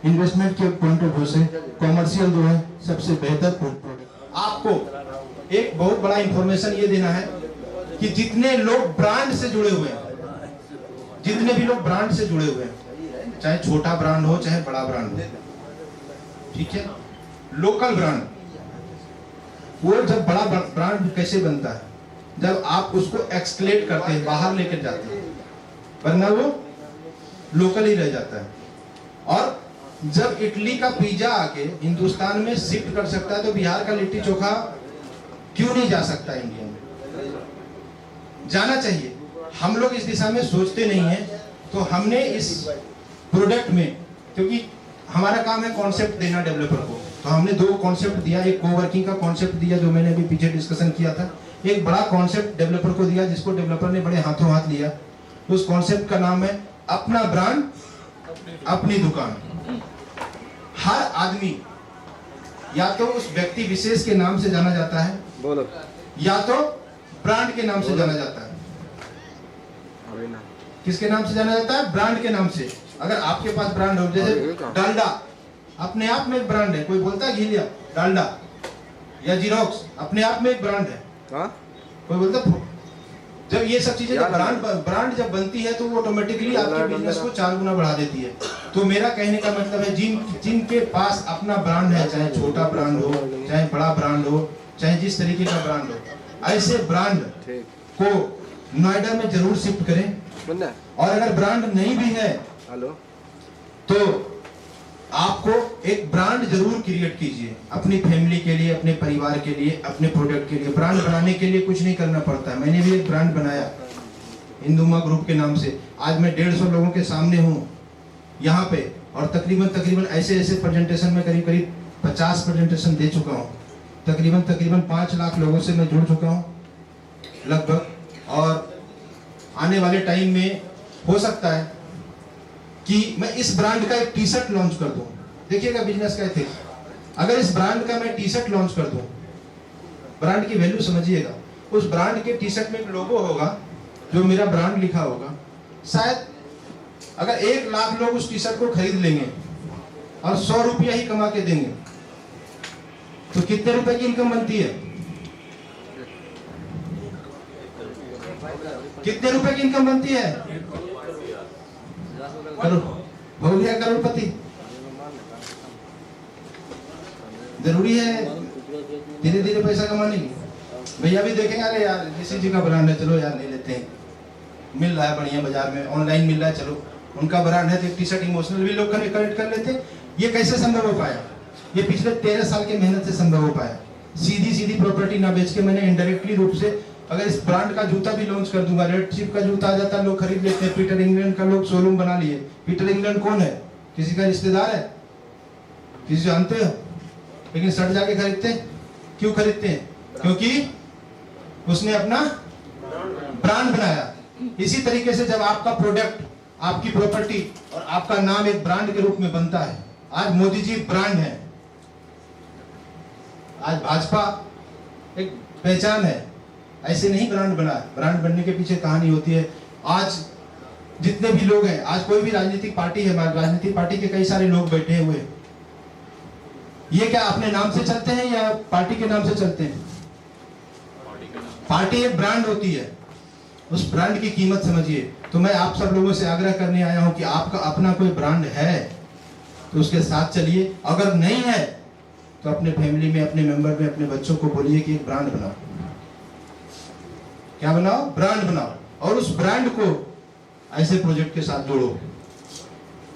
इन्वेस्टमेंट के पॉइंट ऑफ व्यू से कॉमर्शियल जो है सबसे बेहतर प्रोडक्ट। आपको एक बहुत बड़ा इंफॉर्मेशन ये देना है कि जितने लोग ब्रांड से जुड़े हुए हैं, जितने भी लोग ब्रांड से जुड़े हुए हैं, चाहे छोटा ब्रांड हो चाहे बड़ा ब्रांड हो, ठीक है, लोकल ब्रांड, वो जब बड़ा ब्रांड कैसे बनता है? जब आप उसको एक्सक्लेट करते हैं, बाहर लेकर जाते हैं, वरना वो लोकल ही रह जाता है। और जब इटली का पिज्जा आके हिंदुस्तान में शिफ्ट कर सकता है तो बिहार का लिट्टी चोखा क्यों नहीं जा सकता? इंडिया में जाना चाहिए। हम लोग इस दिशा में सोचते नहीं है, तो हमने इस प्रोडक्ट में, क्योंकि हमारा काम है कॉन्सेप्ट देना डेवलपर को, तो हमने 2 कॉन्सेप्ट दिया। एक कोवर्किंग का कॉन्सेप्ट दिया जो मैंने अभी पीछे डिस्कशन किया था, एक बड़ा कॉन्सेप्ट डेवलपर को दिया जिसको डेवलपर ने बड़े हाथों हाथ लिया। उस कॉन्सेप्ट का नाम है अपना ब्रांड अपनी दुकान। हर आदमी या तो उस व्यक्ति विशेष के नाम से जाना जाता है, बोलो, या तो ब्रांड के नाम से जाना जाता है। किसके नाम से जाना जाता है? ब्रांड के नाम से। अगर आपके पास ब्रांड हो, जैसे डालडा अपने आप में एक ब्रांड है, कोई बोलता है घी लिया, डालडा या जीरोक्स अपने आप में एक ब्रांड है। कोई बोलता, जब ये सब चीजें ब्रांड जब बनती है तो वो ऑटोमेटिकली आपके बिजनेस को 4 गुना बढ़ा देती है। तो मेरा कहने का मतलब है जिनके पास अपना ब्रांड है, चाहे छोटा ब्रांड हो चाहे बड़ा ब्रांड हो, चाहे जिस तरीके का ब्रांड हो, ऐसे ब्रांड को नोएडा में जरूर शिफ्ट करें। और अगर ब्रांड नहीं भी है तो आपको एक ब्रांड जरूर क्रिएट कीजिए अपनी फैमिली के लिए, अपने परिवार के लिए, अपने प्रोडक्ट के लिए। ब्रांड बनाने के लिए कुछ नहीं करना पड़ता है। मैंने भी एक ब्रांड बनाया, हिंदुमा ग्रुप के नाम से। आज मैं 150 लोगों के सामने हूँ यहाँ पे, और तकरीबन ऐसे प्रेजेंटेशन में करीब 50 प्रेजेंटेशन दे चुका हूँ। तकरीबन 5 लाख लोगों से मैं जुड़ चुका हूँ लगभग। और आने वाले टाइम में हो सकता है कि मैं इस ब्रांड का एक टी शर्ट लॉन्च कर दूँ। देखिएगा बिजनेस का एथिक्स, अगर इस ब्रांड का मैं टी शर्ट लॉन्च कर दूँ, ब्रांड की वैल्यू समझिएगा, उस ब्रांड के टी शर्ट में एक लोगो होगा जो मेरा ब्रांड लिखा होगा। शायद अगर 1 लाख लोग उस टी शर्ट को खरीद लेंगे और 100 रुपया ही कमा के देंगे, तो कितने रुपए की इनकम बनती है? कितने रुपए की इनकम बनती है? हो गया करोड़पति। जरूरी है धीरे धीरे पैसा कमाने की। भैया भी देखेंगे, अरे यार किसी जी का ब्रांड है, चलो यार ले लेते हैं, मिल रहा है बढ़िया, बाजार में ऑनलाइन मिल रहा है, चलो उनका ब्रांड है तो एक टी शर्ट इमोशनल भी लोग कनेक्ट कर लेते हैं। ये कैसे संभव हो पाया? ये पिछले 13 साल के मेहनत से संभव हो पाया। सीधी प्रॉपर्टी ना बेच के मैंने इनडायरेक्टली रूप से, अगर इस ब्रांड का जूता भी लॉन्च कर दूंगा, रेड चिप का जूता आ जाता, लोग खरीद लेते हैं। पीटर इंग्लैंड का लोग शोरूम बना लिए। पीटर इंग्लैंड कौन है? किसी का रिश्तेदार है? किसी जानते हो? लेकिन सट जाके खरीदते हैं। क्यों खरीदते हैं? क्योंकि उसने अपना ब्रांड बनाया। इसी तरीके से जब आपका प्रोडक्ट, आपकी प्रॉपर्टी और आपका नाम एक ब्रांड के रूप में बनता है, आज मोदी जी ब्रांड है, आज भाजपा एक पहचान है, ऐसे नहीं ब्रांड बना। ब्रांड बनने के पीछे कहानी होती है। आज जितने भी लोग हैं, आज कोई भी राजनीतिक पार्टी है, राजनीतिक पार्टी के कई सारे लोग बैठे हुए हैं, ये क्या अपने नाम से चलते हैं या पार्टी के नाम से चलते हैं? पार्टी एक ब्रांड होती है, उस ब्रांड की कीमत समझिए। तो मैं आप सब लोगों से आग्रह करने आया हूं कि आपका अपना कोई ब्रांड है तो उसके साथ चलिए, अगर नहीं है तो अपने फैमिली में, अपने मेंबर में, अपने बच्चों को बोलिए कि एक ब्रांड बनाओ। क्या बनाओ? ब्रांड बनाओ। और उस ब्रांड को ऐसे प्रोजेक्ट के साथ जोड़ो।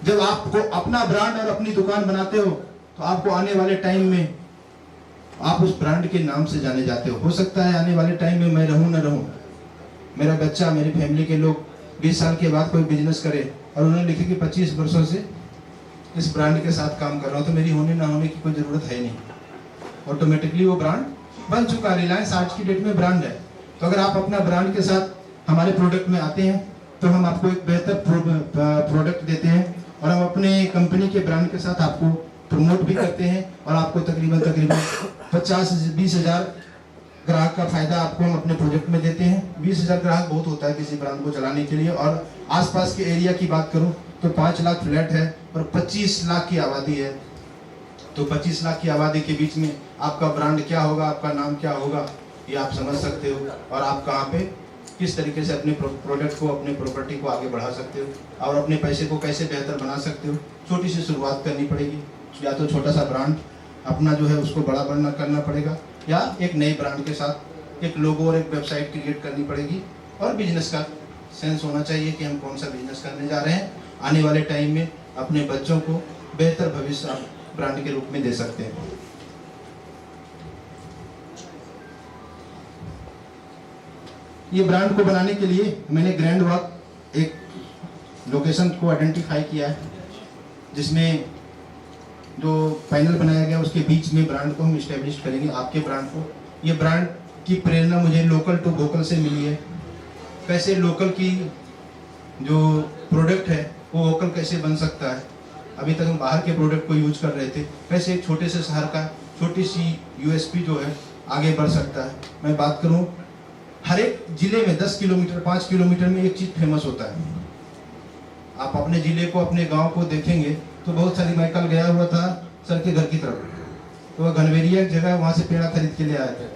जब आपको अपना ब्रांड और अपनी दुकान बनाते हो तो आपको आने वाले टाइम में आप उस ब्रांड के नाम से जाने जाते हो सकता है आने वाले टाइम में मैं रहूं ना रहूं, मेरा बच्चा, मेरी फैमिली के लोग 20 साल के बाद कोई बिजनेस करे और उन्होंने लिखे कि 25 वर्षों से इस ब्रांड के साथ काम कर रहा हूं, तो मेरी होने ना होने की कोई जरूरत है नहीं। ऑटोमेटिकली वो ब्रांड बन चुका है। रिलायंस आज की डेट में ब्रांड है। तो अगर आप अपना ब्रांड के साथ हमारे प्रोडक्ट में आते हैं तो हम आपको एक बेहतर प्रोडक्ट देते हैं और हम अपने कंपनी के ब्रांड के साथ आपको प्रमोट भी करते हैं और आपको तकरीबन 50-20 हजार ग्राहक का फायदा आपको हम अपने प्रोजेक्ट में देते हैं। 20 हजार ग्राहक बहुत होता है किसी ब्रांड को चलाने के लिए। और आसपास के एरिया की बात करूं तो 5 लाख फ्लैट है और 25 लाख की आबादी है। तो 25 लाख की आबादी के बीच में आपका ब्रांड क्या होगा, आपका नाम क्या होगा, ये आप समझ सकते हो। और आप कहाँ पे किस तरीके से अपने प्रोडक्ट को, अपने प्रॉपर्टी को आगे बढ़ा सकते हो और अपने पैसे को कैसे बेहतर बना सकते हो। छोटी सी शुरुआत करनी पड़ेगी, या तो छोटा सा ब्रांड अपना जो है उसको बड़ा बनना करना पड़ेगा, या एक नए ब्रांड के साथ एक लोगो और एक वेबसाइट क्रिएट करनी पड़ेगी। और बिजनेस का सेंस होना चाहिए कि हम कौन सा बिजनेस करने जा रहे हैं। आने वाले टाइम में अपने बच्चों को बेहतर भविष्य आप ब्रांड के रूप में दे सकते हैं। ये ब्रांड को बनाने के लिए मैंने ग्रैंड वॉक एक लोकेशन को आइडेंटिफाई किया है, जिसमें जो पैनल बनाया गया उसके बीच में ब्रांड को हम इस्टेब्लिश करेंगे, आपके ब्रांड को। ये ब्रांड की प्रेरणा मुझे लोकल टू वोकल से मिली है। कैसे लोकल की जो प्रोडक्ट है वो वोकल कैसे बन सकता है। अभी तक हम बाहर के प्रोडक्ट को यूज कर रहे थे, कैसे एक छोटे से शहर का छोटी सी यूएसपी जो है आगे बढ़ सकता है। मैं बात करूं, हर एक जिले में 10 किलोमीटर 5 किलोमीटर में एक चीज़ फेमस होता है। आप अपने जिले को, अपने गांव को देखेंगे तो बहुत सारी, मैं कल गया हुआ था सर के घर की तरफ, तो वह घनवेरिया एक जगह, वहाँ से पेड़ा खरीद के ले आए थे।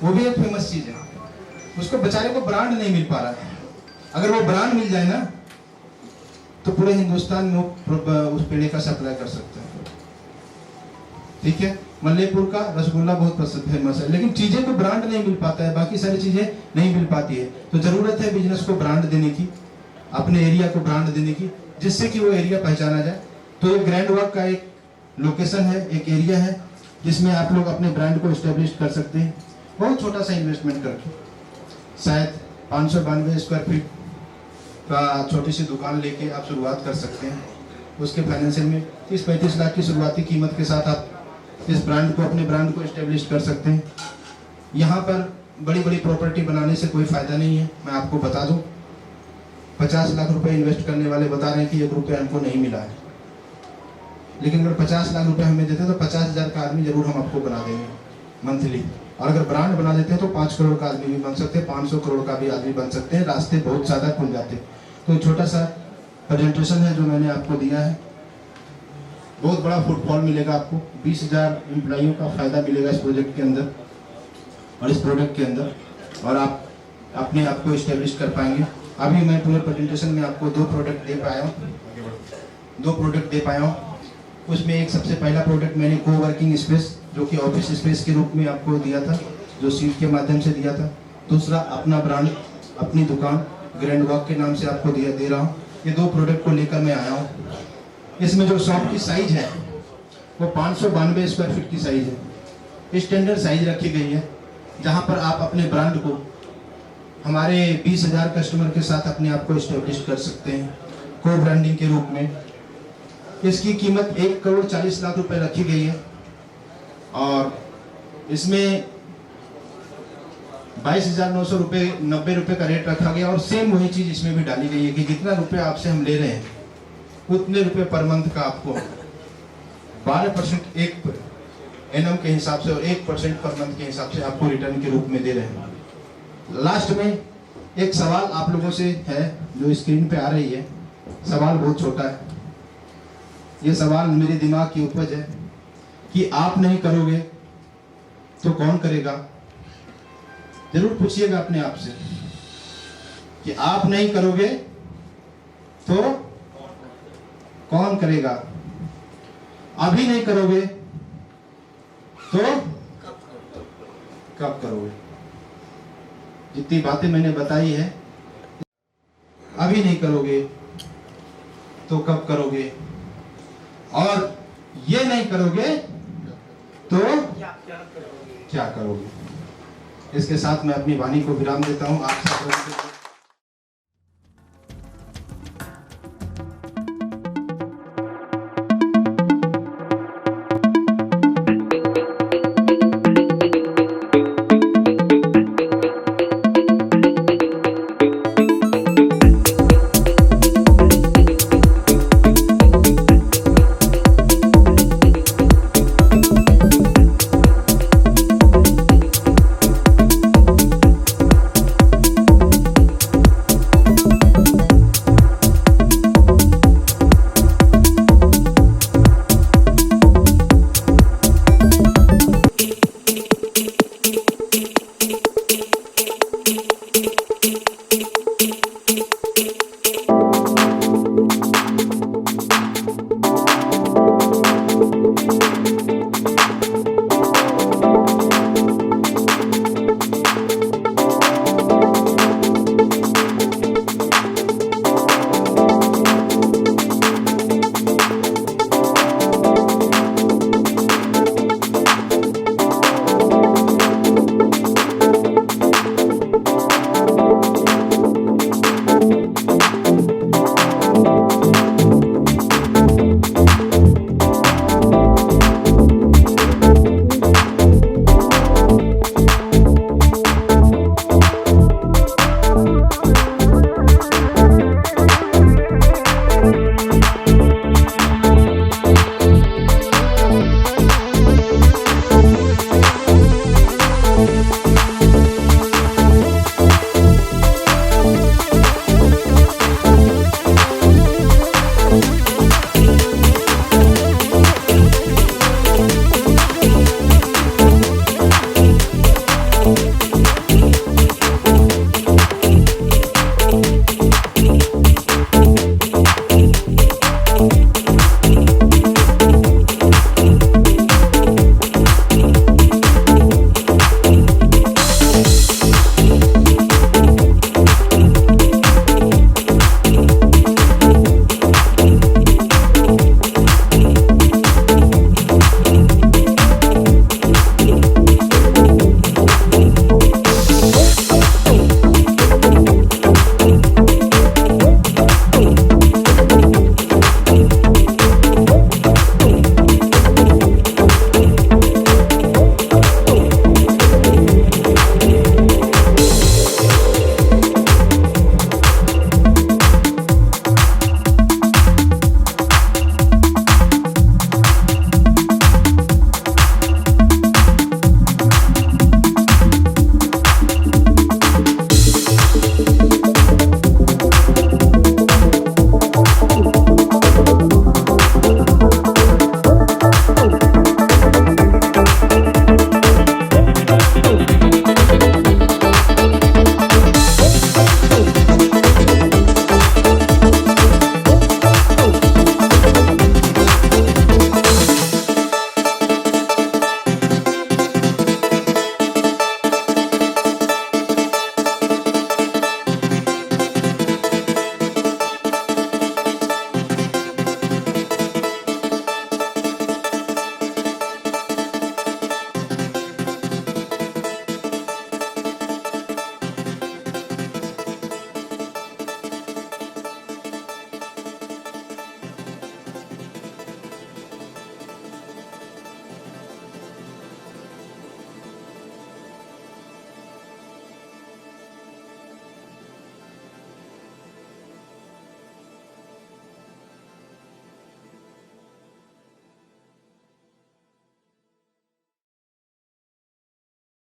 वो भी एक फेमस चीज़ है, उसको बेचारे को ब्रांड नहीं मिल पा रहा है। अगर वो ब्रांड मिल जाए ना तो पूरे हिंदुस्तान में उस पेड़े का सप्लाई कर सकते हैं। ठीक है, मल्लेपुर का रसगुल्ला बहुत प्रसिद्ध फेमस है, लेकिन चीजें को ब्रांड नहीं मिल पाता है, बाकी सारी चीजें नहीं मिल पाती है। तो जरूरत है बिजनेस को ब्रांड देने की, अपने एरिया को ब्रांड देने की, जिससे कि वो एरिया पहचाना जाए। तो ये ग्रैंड वॉक का एक लोकेशन है, एक एरिया है जिसमें आप लोग अपने ब्रांड को एस्टेब्लिश कर सकते हैं। बहुत छोटा सा इन्वेस्टमेंट करके, शायद 592 स्क्वायर फीट का छोटी सी दुकान लेके आप शुरुआत कर सकते हैं। उसके फाइनेंशियल में 30-35 लाख की शुरुआती कीमत के साथ आप इस ब्रांड को, अपने ब्रांड को इस्टेब्लिश कर सकते हैं। यहाँ पर बड़ी बड़ी प्रॉपर्टी बनाने से कोई फ़ायदा नहीं है। मैं आपको बता दूँ, 50 लाख रुपए इन्वेस्ट करने वाले बता रहे हैं कि 1 रुपया हमको नहीं मिला है, लेकिन अगर 50 लाख रुपए हमें देते तो 50,000 का आदमी जरूर हम आपको बना देंगे मंथली। और अगर ब्रांड बना देते हैं तो 5 करोड़ का आदमी भी बन सकते हैं, 500 करोड़ का भी आदमी बन सकते हैं। रास्ते बहुत ज़्यादा खुल जाते हैं। तो छोटा सा प्रेजेंटेशन है जो मैंने आपको दिया है। बहुत बड़ा फुटफॉल मिलेगा आपको, 20,000 एम्प्लॉइयों का फायदा मिलेगा इस प्रोजेक्ट के अंदर और इस प्रोडक्ट के अंदर, और आप अपने आप को इस्टेब्लिश कर पाएंगे। अभी मैं पूरे प्रेजेंटेशन में आपको 2 प्रोडक्ट दे पाया हूँ। उसमें एक सबसे पहला प्रोडक्ट मैंने कोवर्किंग स्पेस, जो कि ऑफिस स्पेस के रूप में आपको दिया था, जो सीट के माध्यम से दिया था। दूसरा अपना ब्रांड, अपनी दुकान ग्रैंड वॉक के नाम से आपको दे रहा हूँ। ये 2 प्रोडक्ट को लेकर मैं आया हूँ। इसमें जो शॉप की साइज है वो 592 स्क्वायर फीट की साइज है। स्टैंडर्ड साइज रखी गई है, जहाँ पर आप अपने ब्रांड को हमारे 20,000 कस्टमर के साथ अपने आप को इस्टेब्लिश कर सकते हैं को ब्रांडिंग के रूप में। इसकी कीमत 1,40,00,000 रुपए रखी गई है और इसमें 22,900 रुपये 90 रुपये का रेट रखा गया। और सेम वही चीज़ इसमें भी डाली गई है कि जितना रुपये आपसे हम ले रहे हैं उतने रुपये पर मंथ का आपको 12% एक एनम के हिसाब से और 1% पर मंथ के हिसाब से आपको रिटर्न के रूप में दे रहे हैं। लास्ट में एक सवाल आप लोगों से है जो स्क्रीन पे आ रही है। सवाल बहुत छोटा है। ये सवाल मेरे दिमाग की उपज है कि आप नहीं करोगे तो कौन करेगा। जरूर पूछिएगा अपने आप से कि आप नहीं करोगे तो कौन करेगा। अभी नहीं करोगे तो कब करोगे। जितनी बातें मैंने बताई है, अभी नहीं करोगे तो कब करोगे, और ये नहीं करोगे तो क्या करोगे। इसके साथ मैं अपनी वाणी को विराम देता हूं। आप सब